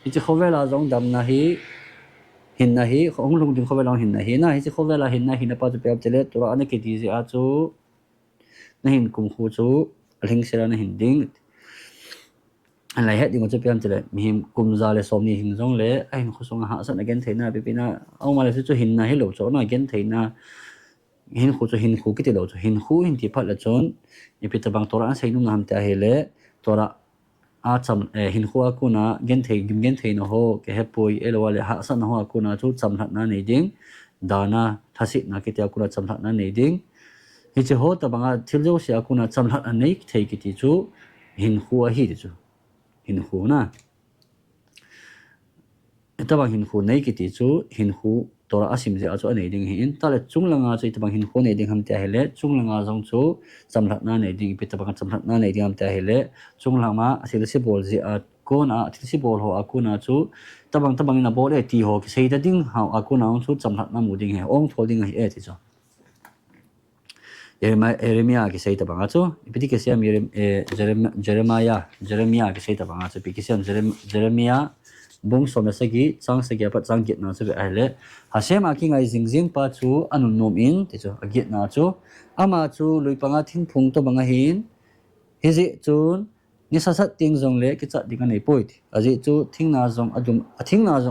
piti khovel azong dam na hi hin na hi khong lung ding khovel hin na hi na hi chi khovel hin na hi na pa tu pe tele tora ana ke di a chu na hin kum khu chu aling sera na hin ding an lai het ding chu pe tele mihim kum za le som ni hin jong le ai khu song ha san again theina pe pina au ma le chu hin na hi lo cho na again theina hin khu chu hin khu ki ti lo chu hin khu hin ti phat la chon ni pe ta bang tora sai nu nam ta hele tora a cham hin khu akuna gen thei no ho ke hepoi elwale ha san ho akuna chu cham that na nei ding dana thasi na ke ta akuna cham that na nei ding hi che ho ta banga thil jo sia akuna cham that nei thei ki ti chu hin khu a hi ti chu hin khu na ta bang hin khu nei ki ti chu hin khu tora asim je acho nei ding hin ta le chung langa chu ta bang hin khu nei ding ham ta hele chung langa jong chu cham that na nei ding pe ta bang cham that na nei ding ham ta hele chung lama asil se bol je a kona asil se bol ho akuna chu ta bang na bol e ti ho ki sei da ding ha akuna chu cham that na mu ding he ong thol ding hi e ti chu Jeremiah ki sei ta bang chu ipiti ke siam Jeremiah ki sei ta bang chu pi ki siam Jeremiah bung som sa gi chang sa gi pa chang git na chu ale hasem a ki ngai jing pa chu anun nom in ti chu agit na chu ama chu luipanga thingphung to banga hin hiji chun ni sa sat ting jong le ki cha ding nei poit aji chu thingna jong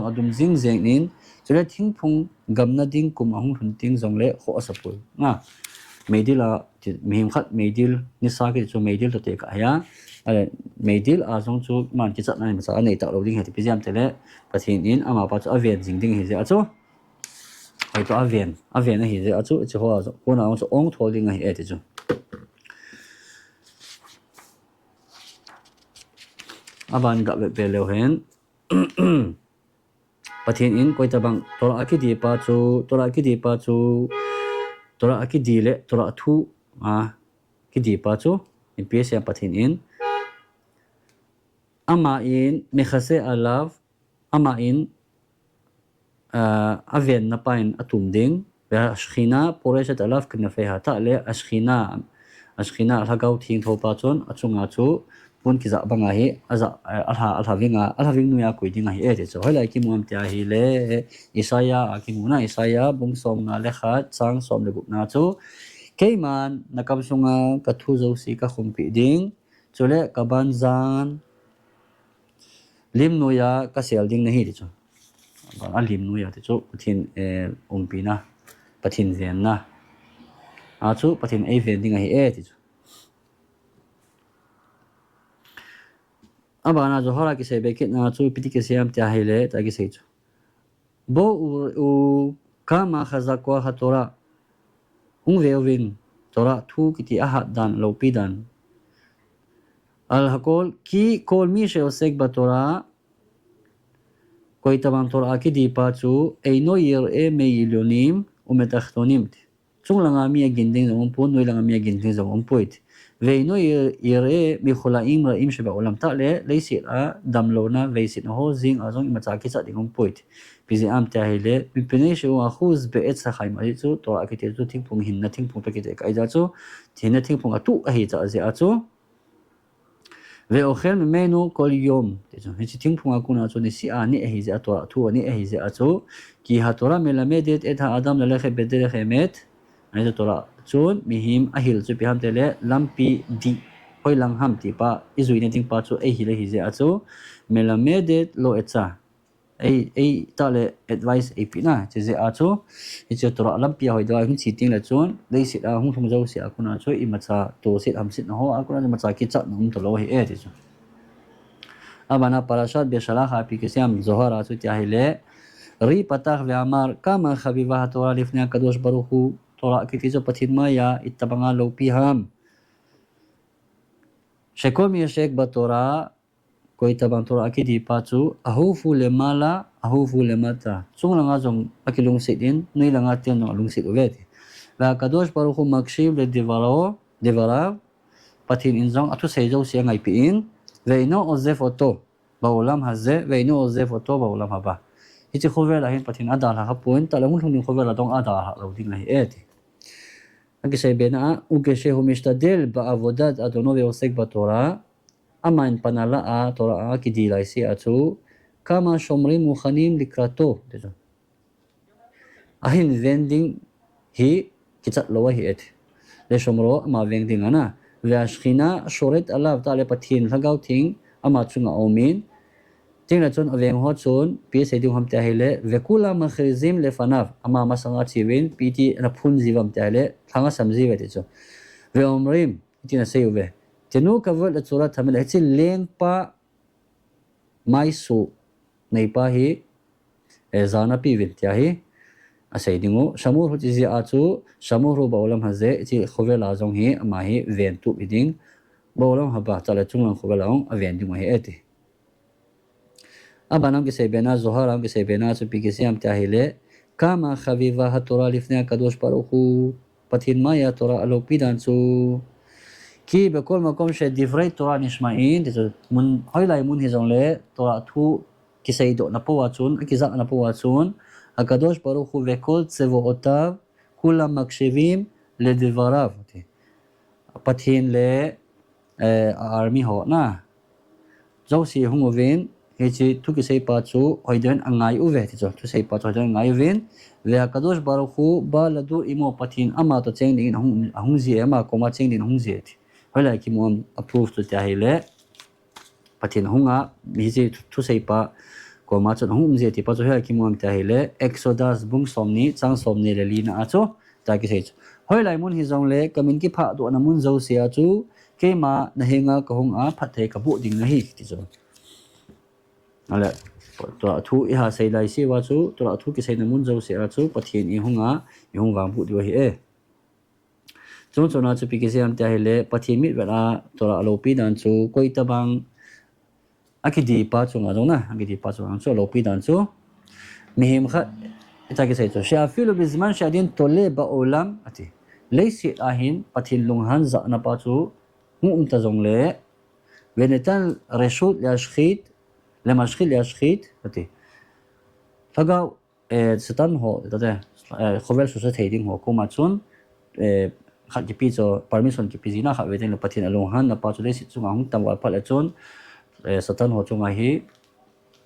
adum jing jeng nin chule thingphung gamna ding kum ahung hun ting jong le kho asapul na meidila mihim khat meidil ni sa ki chu meidil to te ka ya meidil a jong chu man ki chat na ma sa nei ta lo ding he ti piam tele pathin in ama pa chu aven jing ding he je a chu ai to aven na hi je a chu chi ho a ko na chu ong thol ding he e ti chu aban ga be lo hen pathin in koi ta bang tora akidi pa chu tora akidi le tora thu a kidi pa chu in psm pathin in ama in mekhase alav ama in aven na pain atum ding ya shkhina poreshat alaf kna fe hata le ashkhina lhagau thing tho pa chon achunga chu pun ki za banga hi aza alha ving nu ya koi ding hi e de cho helai ki muam tia hi le isaya ki muna isaya bung som na le kha chang som le gup na chu keiman nakam sunga ka thu zo si ka khumpi ding chole kaban zan lim nuya ka sel ding na hi chu a lim nuya te chu pathin umpi na pathin zen na a chu pathin ei ven ding a hi e ti chu abana jo hora ki se be kit na chu piti ke siam tia hi le ta ki se chu bo u kama khazakwa hatora vin tora thu ki ti a hat dan lo pi dan al hakol ki kol mi she osek batora koi tabang tora ki di pa chu ei no yer e me ilonim umetachtonim chung langa mi aginding zong pon noi langa mi aginding zong poit ve no yer e mi kholaim ra im sheba ulam ta le leisit a damlona veisit ho zing azong ima cha ki cha ding poit bizi am ta hele mi pene shu a khuz be et sa khaim ai chu tora ki te chu thingpung hin na thingpung pe ki te kai ja chu thina thingpung a tu a hi cha ze a chu ואוכל ממנו כל יום. הציטים פונga kuna chu ni si ani ehi ze atwa thu ani ehi ze achu ki hatora melamedet et ha adam lelekhe bederekh emet ani tora chun mihim ahil chu piham tele lampi di hoi lang ham ti pa izuine ting pa chu ehi le hi ze achu melamedet lo etsa ei tale advice ei pina che ze achu ichu tora lampi hoi da hun chi ting la chun dei sit a hung thung zo si akuna chu imacha to sit ham sit no ho akuna macha ki cha num to lo hi e chu abana parashat beshalach api ke siam zohara chu tia hele ri patach ve amar kama khabiba tora lifna kadosh baruch hu tora ki ti jo pathin ma ya ittabanga lo pi ham shekom yeshek batora koi tabang tora akidi pa chu ahufu lemala ahufu lemata chung langa jong akilung sit in nui langa tian no lung sit uveti la kadosh baruch hu makshib le devarav pathin injong athu seijo sia ngai pi in veino ozef oto baulam haze veino ozef oto baulam haba ichi khovel ahin pathin adal ha point talangun hung khovel adong adal ha lo ding lai eti akisai bena ukeshe hu mishtadel ba avodat adono ve osek batora amain panala a tora a kidilai si achu kama shomrim mukhanim likrato ahin vending hi kichat lowa hi et le shomro ama vending ana ve ashkhina shoret alav ta le pathin lagau thing ama chunga omin tingla chon aveng ho chon pi seding ham ta hele vekula makhrizim le fanav ama masanga chiwin pt na phun jiwam ta hele thanga samji ve chu ve omrim tina seuve tenu cover la chura thamel hechi lengpa maisu neipa hi ezana pi vin tia hi asai dingo samur hu ji achu samur hu baulam haze chi khowela jong hi ama hi ven tu biding baulam haba chala chunglang khowela ong aven ding hi eti abanam ke sebena zoharam ke sebena chu pi ke siam tia hele kama khaviva hatura lifna kadosh baruchu pathin maya tora alopidan chu ki bekol makom she divrei tora nishmain de mun hoilai mun hi jong le tora thu kisai do na po achun kizak na po achun akadosh baruch hu vekol tsevotav kulam makshevim le devarav pathin le army ho na josi hungovin hechi thu kisai pa chu hoiden angai uve ti chu sei pa chu ngai vin le akadosh baruch hu ba ladu imo pathin ama to cheng din hung ji ama koma cheng din hung ji ti hoilai ki mom approve to ta hele pathin hunga mi ji thu sei pa koma chon hung je ti pa chu he ki mom ta hele exodus bung somni chang somni le lina a chu ta ki sei chu hoilai mun hi jong le kamin ki pha do na mun zo sia chu ke ma na henga ka hung a phathe ka bu ding na hi ti chu ala to thu i ha sei lai si wa chu to thu ki sei na mun zo sia chu pathin i hunga i hung wang bu di hi e chung chona chu pi ki siam ta hele pathin mi wala to alo pi dan chu koi tabang akidi pa chu nga jong na akidi pa chu ang chu alo pi dan chu mihim kha ita ki sei chu sha filu bizman shadin tole ba olam ati leisi ahin pathin lunghan za na pa chu ta jong le venetan reshut yashkhit le mashkhil yashkhit ati laga satan ho tate khovel su se theding ho ko ma chun khat ki pi cho permission ki pi jina kha ve den pathin alunghan na pa chu leisi chunga hung tam wa pal a chun satan ho chunga hi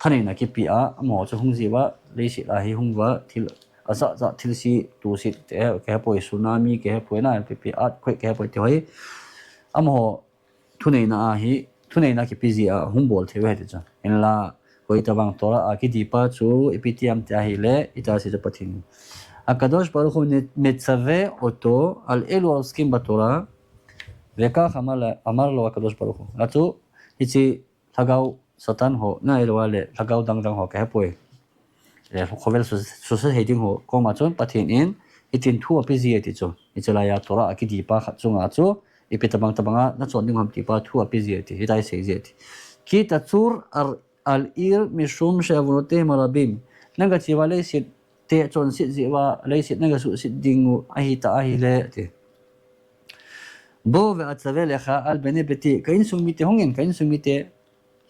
thani na ki pi a mo chu hung jiwa leisi la hi hung wa thil asa za thil si tu si te ke poi tsunami ke poi na pi at khoi ke poi te hoi amo thunei na hi thunei na ki pi ji a hung bol the we de cha en la koi tabang tora a ki dipa chu epitiam ta hi le ita si pathin akadosh baruch hu metzave oto al elu oskim batora veka khamala amar lo akadosh baruch hu atu hichi thagau satan ho na elwale thagau dang ho ke poi le khovel su se heding ho ko ma chon pathin in itin thu api ji eti chu ichela ya tora aki dipa kha chunga chu ipitabang tabanga na chon ding ham ti pa thu api ji eti hitai se ji eti ki tatsur al ir mishum shavunote marabim nanga chiwale sit te chon sit jiwa le sit nanga su sit dingu ahi ta ahi le te bo ve atsavel kha al bene beti kain sumite hongen kain sumite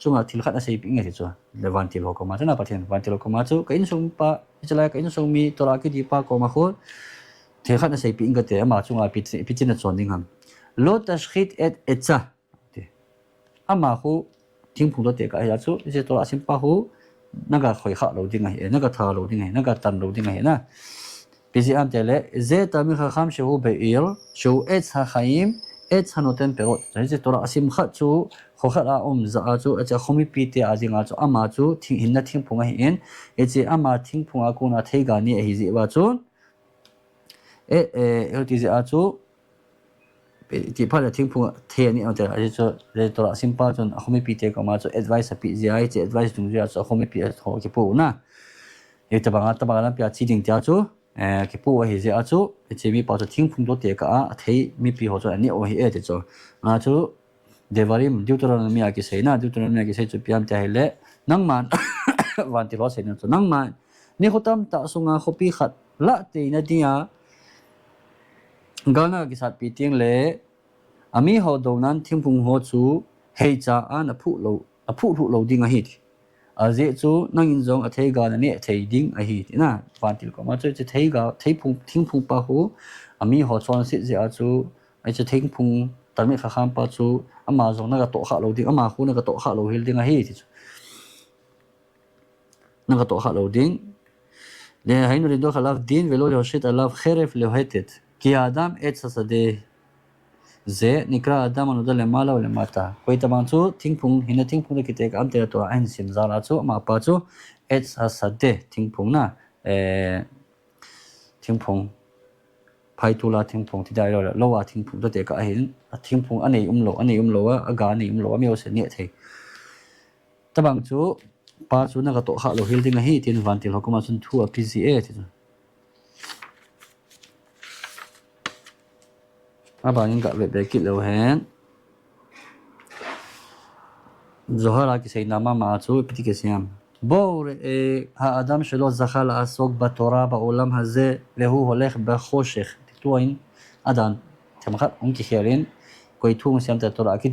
chunga thil khat asei pinge chu levantil ho ko ma na pathian vantil ko ma chu kain sum pa chala kain sum mi tora ki di pa ko ma kho the khat asei pinga te ma chunga pitin na chon ding ham lo tashkhit et etsa te ama khu thingphung do te ka ya chu je tora sim pa hu naga khoi kha lo ding ai naga tha lo ding ai naga tan lo ding ai na pisi am tele ze tamir kham shu beir shu et ha khaim et hanoten perot je tora asim kha chu kho kha a za chu acha khomi pi te ajinga chu ama chu thing hinna thingphunga hi en eche ama thingphunga ko na theiga ni hi ji wa chu ti je a chu ti phala thingphunga the ni ante a chu le tora simpa chun khomi pi te ko ma chu advice pi ji ai che advice dung ja chu khomi pi ho ki pu na e ta banga na pya chi ding tia chu ki pu hi je a chu eche mi pa chu thingphung do te ka a thei mi pi ho chu ani o hi e te chu a chu Devarim Deuteronomia ki sei na Deuteronomia ki sei chu piam te hele nangman van ti lo sei na chu nangman ni khotam ta sunga khopi khat la te na dia gana ki sat pi ting le ami ho do nan thingpung ho chu hei cha an a phu lo ding a hi a je chu nangin jong a thei ga na ne thei ding a hi na van ti ko ma chu thei ga thingpung pa hu ami ho chon si je a chu ai chu thingpung tarmi kha kham pa chu ama jong na ga to kha lo ding ama khu na ga to kha lo hil ding a hi ti chu na ga to kha lo ding le hainu le do khalav din velo le hoshit alav kheref le hetet ki adam et sasade ze nikra adam anu da le mala le mata koi tamang chu thingpung hina thingpung de kitek am te to an sim zala chu ma pa chu et sasade thingpung na thingpung phai tu la thingpung ti dai lo wa thingpung to te ka hin thingpung anei lo a aga nei lo mi o se ne the tabang chu pa chu na ka to kha lo hil ding a hi tin van til hokuma sun thu a pca ti aba ning ga ve kit lo hen zohara ki sei nama ma chu piti ke siam bor האדם שלא זכה לעסוק בתורה בעולם הזה והוא הולך בחושך תטוין אדן תמחת כחיירין koi thung siam te tora ki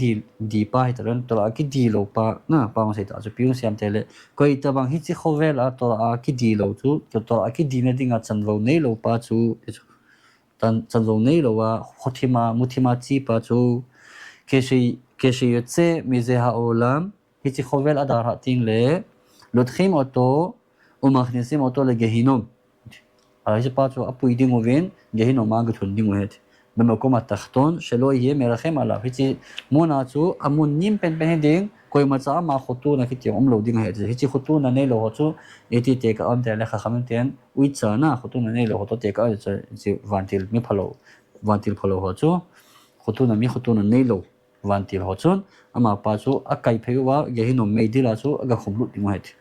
di pa hi taron tora ki di lo pa na pa ma sai ta chu piung siam te le koi ta bang hi chi khovel a tora ki di lo chu tora ki di na dinga chanlo nei lo pa chu tan chanlo nei lo wa muthima chi pa chu ke shi yetse mi ze ha olam hi chi khovel adar ha ting le lotkhim oto umakhnisim oto le gehinom a hi pa chu apui ding oven gehinom ma ga thun ding het במקום התחתון שלא יהיה מרחם עליו. היצי מונעצו אמונים פן דין כוי מצאה מה חוטונה כתי אומלו דין היצי. היצי חוטונה נלו הוצו יתי תקה אמתי עליך חמנתיין ויצאנה חוטונה נלו הוצו תקה היצי ונטיל מפלו ונטיל פלו הוצו חוטונה מי חוטונה נלו ונטיל הוצו אמה פצו אקאי פיובה גהינו מידילצו אגה חומלות דין היצי.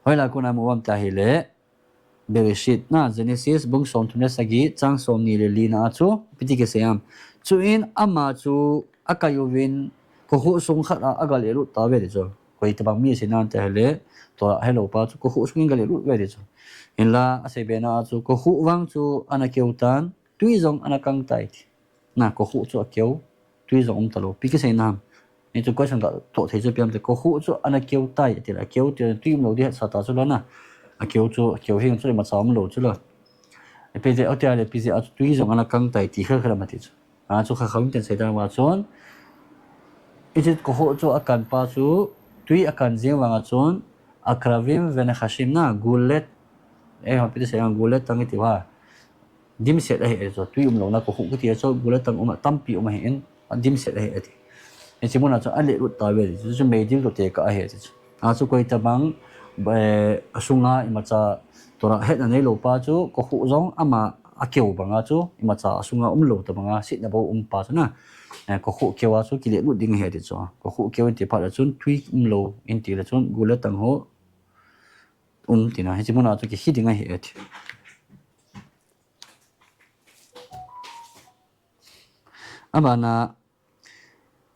הוילה כונה מובם תהילה Bereshit na Genesis bung som thune sagi chang som ni le li na chu piti ke seam chu in ama chu akayovin ko hu sung khat agal elu ta ve de cho koi ta bang mi se nan te hele to hello pa chu ko hu sung gal elu ve de cho in la ase be na chu ko hu wang chu anakeutan tui jong anakang tai na ko hu chu akeu tui jong talo pi ke se nam ni chu question ga to thei chu piam te ko hu chu anakeu tai te la keu te tui lo de sa ta chu lo na a kêu hình cho mà sáu lỗ chứ rồi bây giờ ở đây là bây giờ tuy rằng là căng tay thì hơi mà thì cho khá không tiền xảy ra mà chọn ít có hộ cho akan pa chú tuy akan riêng và chọn akravim và khashim na gulet họ bây giờ sẽ gulet tăng cái tiêu ha dim sẽ đây rồi tuy lỗ na có hộ cái tiêu cho gulet tăng tâm pi mà hiện dim sẽ đây thì chỉ muốn là cho anh lệ lụt tài về cho mấy dim lụt tiền cả hết cho quay tabang sunga imacha tora het na nei lo pa chu ko khu zong ama akeu banga chu imacha sunga lo ta banga sit na bo pa chu na ko khu kewa chu kile lu ding he de chu ko khu kewen ti pa la chun tui lo in ti la chun gula tang ho ti na he chi mona chu ki hi ding he et abana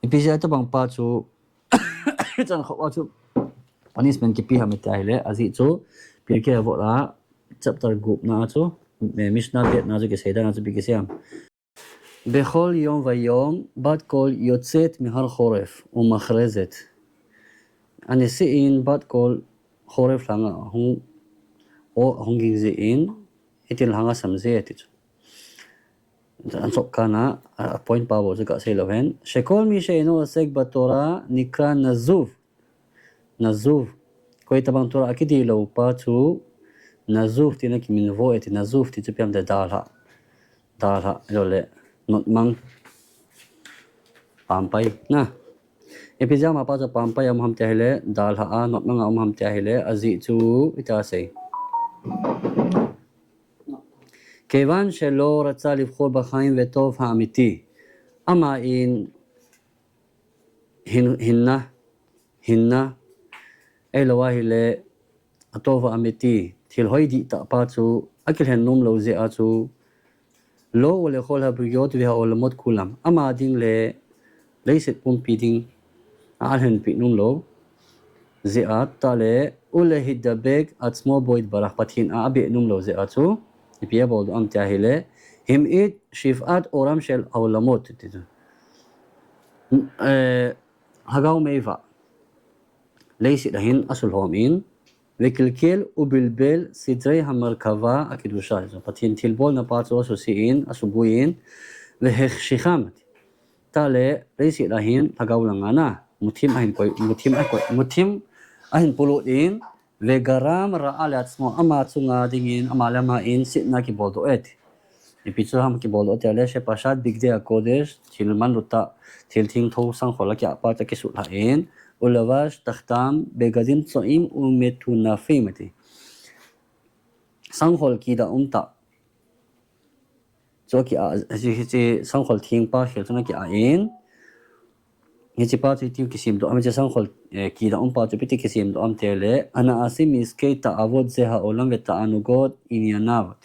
ipija ta bang pa chu chan kho chu punishment ki pi hame ta hele azi chu pirke avola chapter group na chu mishnah bet na chu ke seida na chu bi ke siam bechol yom vayom bat kol yotzet mihar choref umachrezet anisiin bat kol choref langa honging zein itil hanga samze ati chu an sok kana point pa bo chu ka sei lohen shekol mi sheino asek batora nikra nazuv nazuv koi tabang tora akidi lo pa chu nazuv tina ki min vo eti nazuv ti chu piam de dalha lo le not mang pampai na epijama pa cha pampai am ham te hele dalha a not mang am ham te hele azi chu ita sei כיוון שלא רצה לבחור בחיים וטוב האמיתי אמה אין הנה אלוה הילה הטוב האמיתי תלהוי דיטה פצו אכל הנום לא זה עצו לא ולכל הבריות והעולמות כולם אמה דין lấy sự pum pi ding an hen pi nung lo zia ta le ule hit the bag at small boy barak pathin a be nung lo zia chu ipia bol am tia hele him it shifat oram shel awlamot ti hagaw meiva leisi dahin asul hom in vekilkel ubilbel sidrei hamar kava akidusha pathin thilbol na pa chu su si in asubuin vehekh shikham tale leisi dahin hagaw langana muthim ahin pulu in vegaram ra alat smo ama chunga dingin amalama in sitna ki boldo et ipichu ham ki boldo tele she pashat bigde akodesh thilman luta thilthing tho sang khola ki apa ta ki su la in ulavash takhtam begadim tsoim umetuna femati sang khol ki da umta cho ki a ji sang khol thing pa khel chuna ki a in ni chi pa chi ti kisim do am je sang khol ki da pa chu piti kisim do am tele ana asim iske ta avod ze ha olam ve ta anugot inyanavat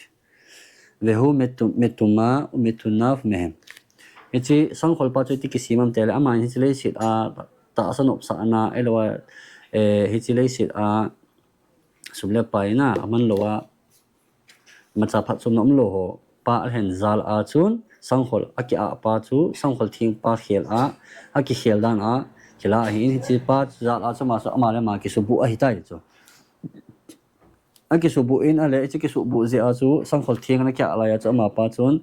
ve hu metuma umetunav mehem ni chi sang khol pa chu ti kisim am tele ama ni chi le sit a ta sanop sa ana elwa hi chi le sit a sumle pai na aman lowa macha phat sum nom lo ho pa hen zal a chun sanghol aki a pa chu sanghol thing pa khel a aki khel dan a khela hi chi pa zal a chuma so amale ma ki subu a hitai chu aki subu in ale chi ki subu ze a chu sanghol thing na kya ala ya chu ma pa chun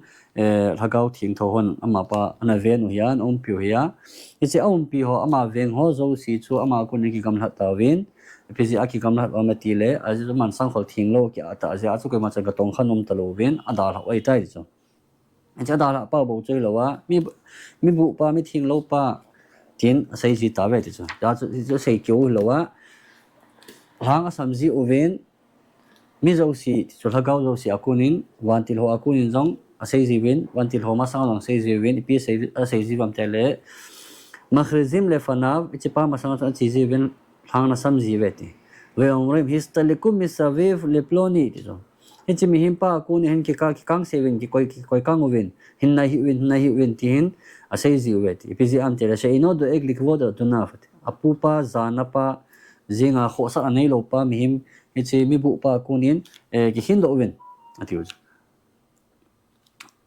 lagau thing tho hon ama pa ana ve nu hian piu hiya chi pi ho ama veng ho zo si chu ama kun ki gam hlat ta win pisi aki gam hlat ma ti le a ju man sanghol thing lo ki ata ja chu ko ma cha ga tong khanom ta lo win ada la oi tai chu cha da la pa bo chui lo wa mi bu pa mi thing lo pa tin sai ji ta ve ti chu ya chu sai kyo lo wa hang samji oven mi zo si chu la gao zo si akunin wan til ho akunin jong sai ji win wan til ho ma sang long sai ji win pi sai ji bam tele makhrizim le fanav chi pa ma sang chi ji win hang na samji ve ti ve omrem histalikum misavev le ploni ti zo hichi mi himpa ku ni hen ki ka ki kang sevin ki koi kang ovin hin na hi win tin a sei zi wet ipisi am tela sei no do ek likvoda to nafat apupa zanapa zinga khosa anei lo pa mi him hichi mi bu pa ku nin ki hin do ovin atius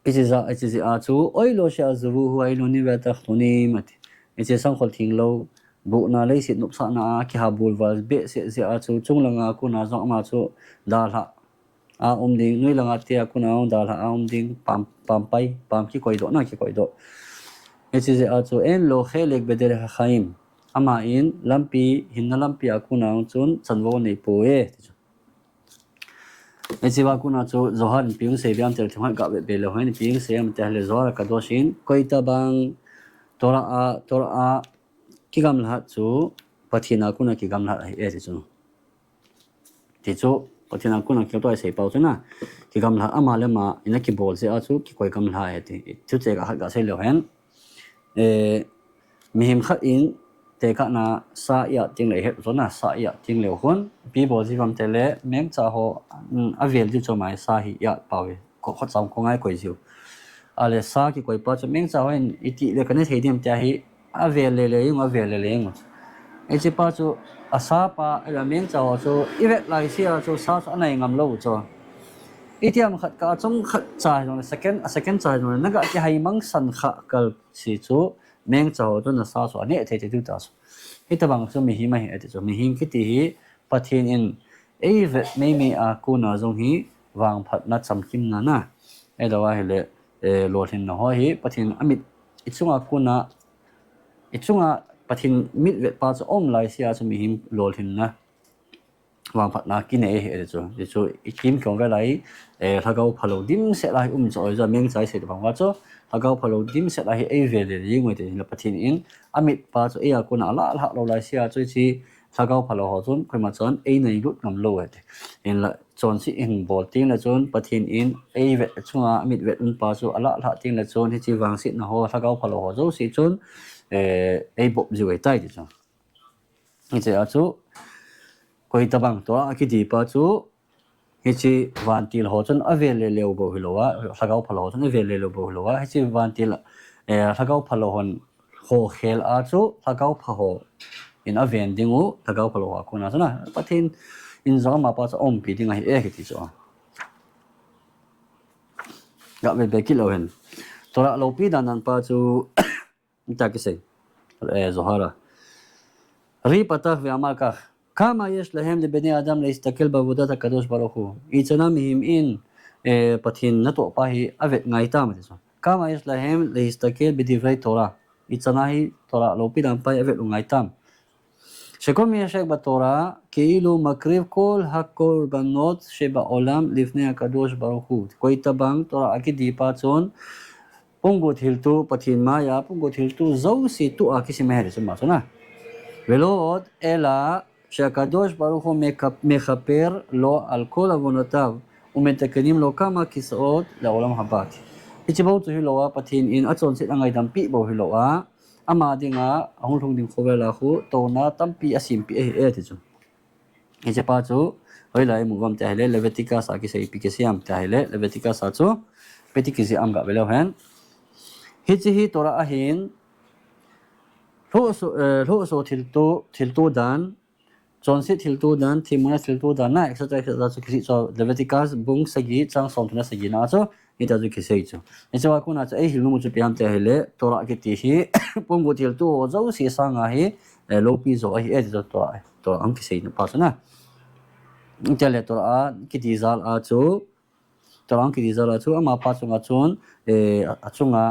isi a chu oi lo sha zubu hu ai lo ni wa ta khuni mati isi sang khol thing lo bu na le sit nup sa na ki habul wal be se a chu chunglanga ku na zo ma chu dal ha a ding nui langa tia kuna on dal ha ding pam pai pam ki koi do na ki koi do esi je a chu en lo khelek bedere ha khaim ama in lampi hinna lampi akuna on chun chanwo nei po e esi wa kuna chu zohar piung se biam tel thang ga be lo hen piung se am te le zohar ka do shin koi ta bang tora a ki gam la chu pathina kuna ki gam la e chu ti chu pathina kuna ki to sei pau chuna ki gam la ama le ma ina ki bol se a chu ki koi gam la e ti chu che ga se lo hen mi him khat in te ka na sa ya ting le he zo na sa ya ting le hon pi bo ji bam te le meng cha ho a vel ji cho mai sa hi ya pa we ko khot sam ko ngai koi jiu ale sa ki koi pa cho meng cha ho in iti le ka ne thei dim ta hi a vel le yung e chi pa chu asa pa la meng cha ho chu i ve lai sia chu sa sa nai ngam lo cho itiam khat ka chung khat cha jong second cha jong na ga ti hai mang san kha kal si chu meng cha ho tu na sa so ne the te tu ta so ita bang chu mi hi ma he te chu mi hing ki ti hi pathin in e ve me me a ku na jong hi wang phat na cham kim na na e da wa hele lo thin na ho hi pathin amit ichunga ku na ichunga pathin mit ve pa chu om lai sia chu mi him lo thin na wang phat na ki ne he chu ikim kyong ve lai thagau phalo dim se lai choi za meng chai se bang wa chu thagau phalo dim se lai e ve le ri ngoi te la pathin in amit pa chu e a ku na la lo lai sia chu chi thagau phalo ho chun khoi ma chon e nei lut ngam lo he in la chon si in bol ting la chon pathin in e ve chunga amit ve un pa chu ala la ting la chon hi chi wang sit na ho thagau phalo ho zo si chon e bop ji wei tai chu ni che a chu koi tabang to a ki di pa chu hi chi vantil ho chon avel le leo bo hilowa thagau phalo chon avel le lo bo hilowa hi chi vantil thagau phalo hon ho khel a chu thakau pha ho in a ven dingu thakau phalo a khuna chana pathin in zo ma pa cha om pi ding hi e ki chu ga be be ki lo hen tora lo pi dan nan pa chu ta ki se zohara ri patah ve amal kah kama yesh lahem lebnei adam leistakil בעבודת הקדוש ברוך הוא איצנה מהם אין פתחין נטו פאהי אבט ngaitam kama yesh lahem leistakil בדברי תורה איצנה היא תורה לא פידם פאי אבט ngaitam שכל מי ישק בתורה כאילו מקריב כל הקורבנות שבעולם לפני הקדוש ברוך הוא कोई तबंग तोरा आकी दीपा चोन pungut hiltu pathin maya pungut hiltu zo si tu aki si meher suma na ולא אלא שהקדוש ברוך הוא מכפר לו על כל עוונותיו ומתקנים לו כמה כיסאות לעולם הבא. איצ'באו צו הילואה פתין אין אצון סיט אנגי דמפי בו הילואה אמה דינגה אהול תונג דינג חובר לכו תונה תמפי אסימפי תיצ'ו. איצ'פא צו הילאי מובם תהלה לבטיקה סאקי סאיפי כסיאם תהלה לבטיקה סאצו פתי כסיאם גא ולאוהן. היצ'הי תורה אהין lo so tilto dan Johnson tilto dan Timona tilto dan na etc etc so Leviticus bung sagi chang som tuna sagi na so ita ju kisei chu echa wa kuna cha hilu mu chu piam te hele tora ke ti hi bung go tilto zo si sang a hi lo pi zo hi e zo to ang kisei na pa na intele tora ki di zal a chu tora ang ki di zal a chu ama pa chunga chun achunga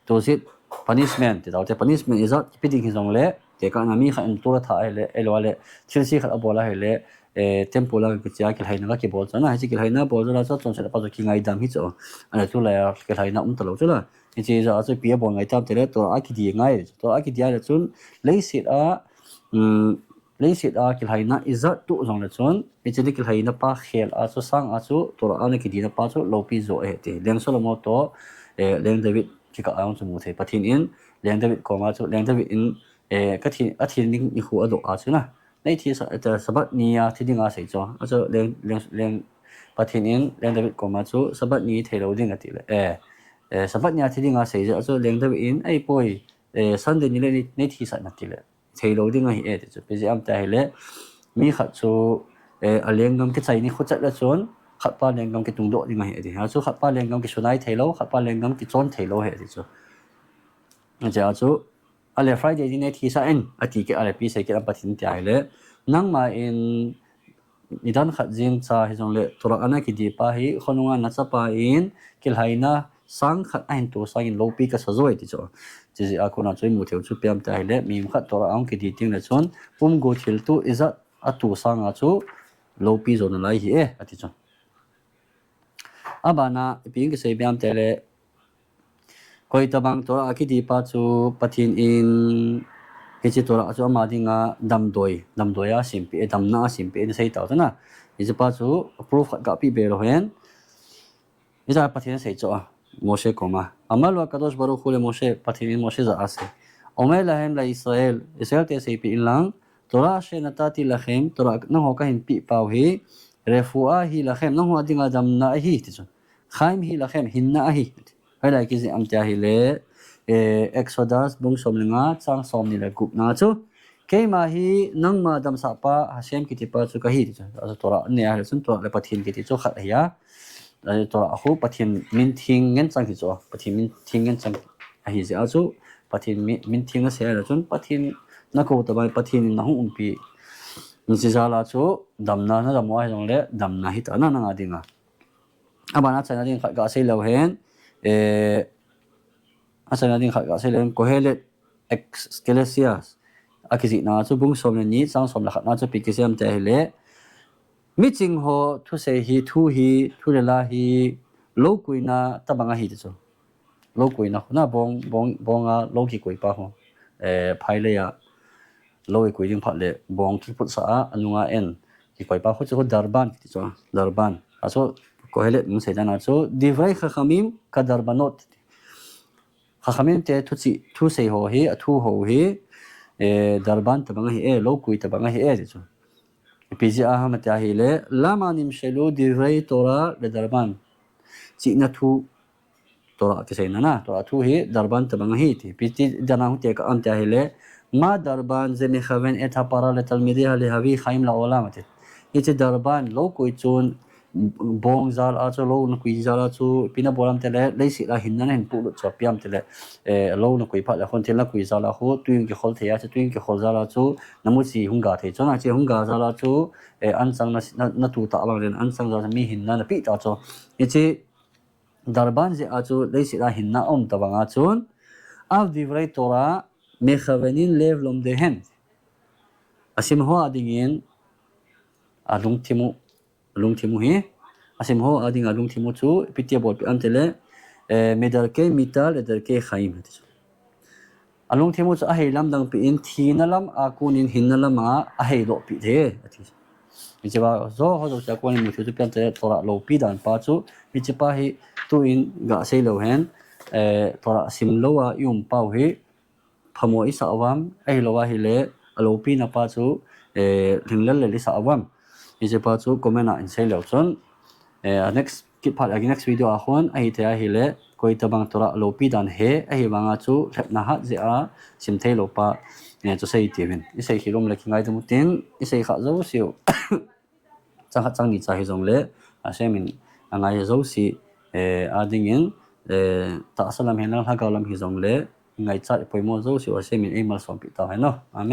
to sit punishment ti daute punishment is a piding hizong le te ka na mi kha en tura tha ele elwale chilsi kha abola hele temple la ki cha ki haina ki bol chana hi ki haina bol la cha chon se pa ki ngai dam hi cho ana tu la ki haina talo chula ni chi za chu pia bol ngai tam te le to a ki di ngai to a ki dia le chun leisit a ki haina is a tu zong le chun ni chi ki haina pa khel a chu sang a chu to ana ki di na pa chu lo pi zo e te leng so lo mo to leng david ki ka ang chu mu the pathin in leng david ko ma chu leng david in ka thi a thi ning ni hu ado a chu na nei thi sa sabat ni ya thi dinga sei cho a chu leng pathin in leng david ko ma chu sabat ni thelo ding ati le sabat ni a thi dinga sei a chu leng david in ai poi sunday ni le nei thi sa na ti le thelo ding a hi e chu pe ji am ta hele mi kha chu a leng ngam ke chai ni khu chat la chon khát pa leng ngam ki tung do ding a he di ha chu khát pa leng ngam ki sunai thelo khát pa leng ngam ki chon thelo he di chu ja chu ale friday ni ne thi sa en ati ke ale pi se ke am pathin ti ai le nang ma in nidan khat jin cha hi jong le tora ana ki di pa hi khonunga na cha pa in kil haina sang khat ain to sang in lo pi ka sa zoi ti chu ji ji a khona choi mu theu chu piam ta hi le mi khat tora ang ki di ting le chon pum go thil tu iza atu sang a chu lo pi zo na lai hi e ati chu abana ping ke sei biam tele koi tabang tora akidi pa chu pathin in hechi tora chu ama dinga damdoi a simpi damna simpi ni sei ta na hechi pa chu proof ga pi be ro hen ija pathin sei chu moshe koma amal wa kadosh baruch hu le moshe pathin moshe za ase omel lahem la israel te sei pi ilang tora she natati lachem tora na ho ka hin pi pau hi refua hi lachem na ho dinga damna hi ti chu khaim hi lachem hinna hi hai lai ki ji am tia hi le exodus bung som lenga chang som ni le gup na chu keima hi nangma dam sa pa hasem ki ti pa chu ka hi ti chu tora ne a sun to le pathin ki ti chu khat ya tora hu pathin min thing ngen chang ki chu pathin min thing ngen chang a hi ji a chu pathin min thing a se la chun pathin na ko ta bai pathin na hu pi ni ji za la chu damna na damwa hi jong le damna hi ta na na nga dinga abana chana ding khat ga sei lo hen asana ding khat ga sei len kohelet ecclesias akisi na chu bung som ni chang som la khat na chu pikisem te hele meeting ho thu sei hi thu le la hi lo kuina tabanga hi chu lo kuina na bonga lo ki koi pa ho phai le ya lo kui ding phat le bong ki put sa anunga en ki koi pa ho chu darban ki chu darban aso kohelet mu sei dana chu divai khakhamim ka darbanot khakhamim te thu sei ho hi athu ho hi darban tabanga hi lo kui tabanga hi chu piji ahmat ya hi le lama nim shelu divai tora le darban chi na thu tora ke sei na tora thu hi darban tabang hi ti piti dana hu te ka am ta hele ma darban ze me khaven etha para le talmidi hali hawi khaim la ola mate ichi darban lo koi chun bong zal a chu lo na kui zala chu pina bolam tele leisi la hinna hen pu lu chopiam tele lo na kui pha la khon thela kui zala ho tuin ki khol theya chu tuin ki khol zala chu namu chi hunga the chona chi hunga zala chu an sang na tu ta bang len an sang za mi hinna na pi ta chu ichi darban ze a chu leisi la hinna om ta banga chun av divrei tora me khavenin lev lom de hen asim ho adingin alung timu hi asim ho ading alung timu chu pitia bol pi antele medal ke mital edal ke khaim alung timu chu a heilam dang pi in thina lam a kunin hinna lama a hei lo pi the ati michiba zo ho zo cha kon mi chu pian te tora lo pi dan pa chu michipa hi tu in ga sei lo hen tora sim lo wa yum pau hi phamo isa awam ai lo wa hi le alo pi na pa chu linglal le sa awam michipa chu komena in sei lo chon next kit part again next video a khon ai te a hi le koi tabang tora lo pi dan he ai wanga chu thepna ha je a sim thei lo pa chu sei ti win i sei hilom le kingai tu tin i sei kha zo siu chang ha chang ni cha hi jong le a semin angai zo si adingin ta salam henal ha galam hi jong le ngai cha poimo zo si o semin email som pi ta hai no amen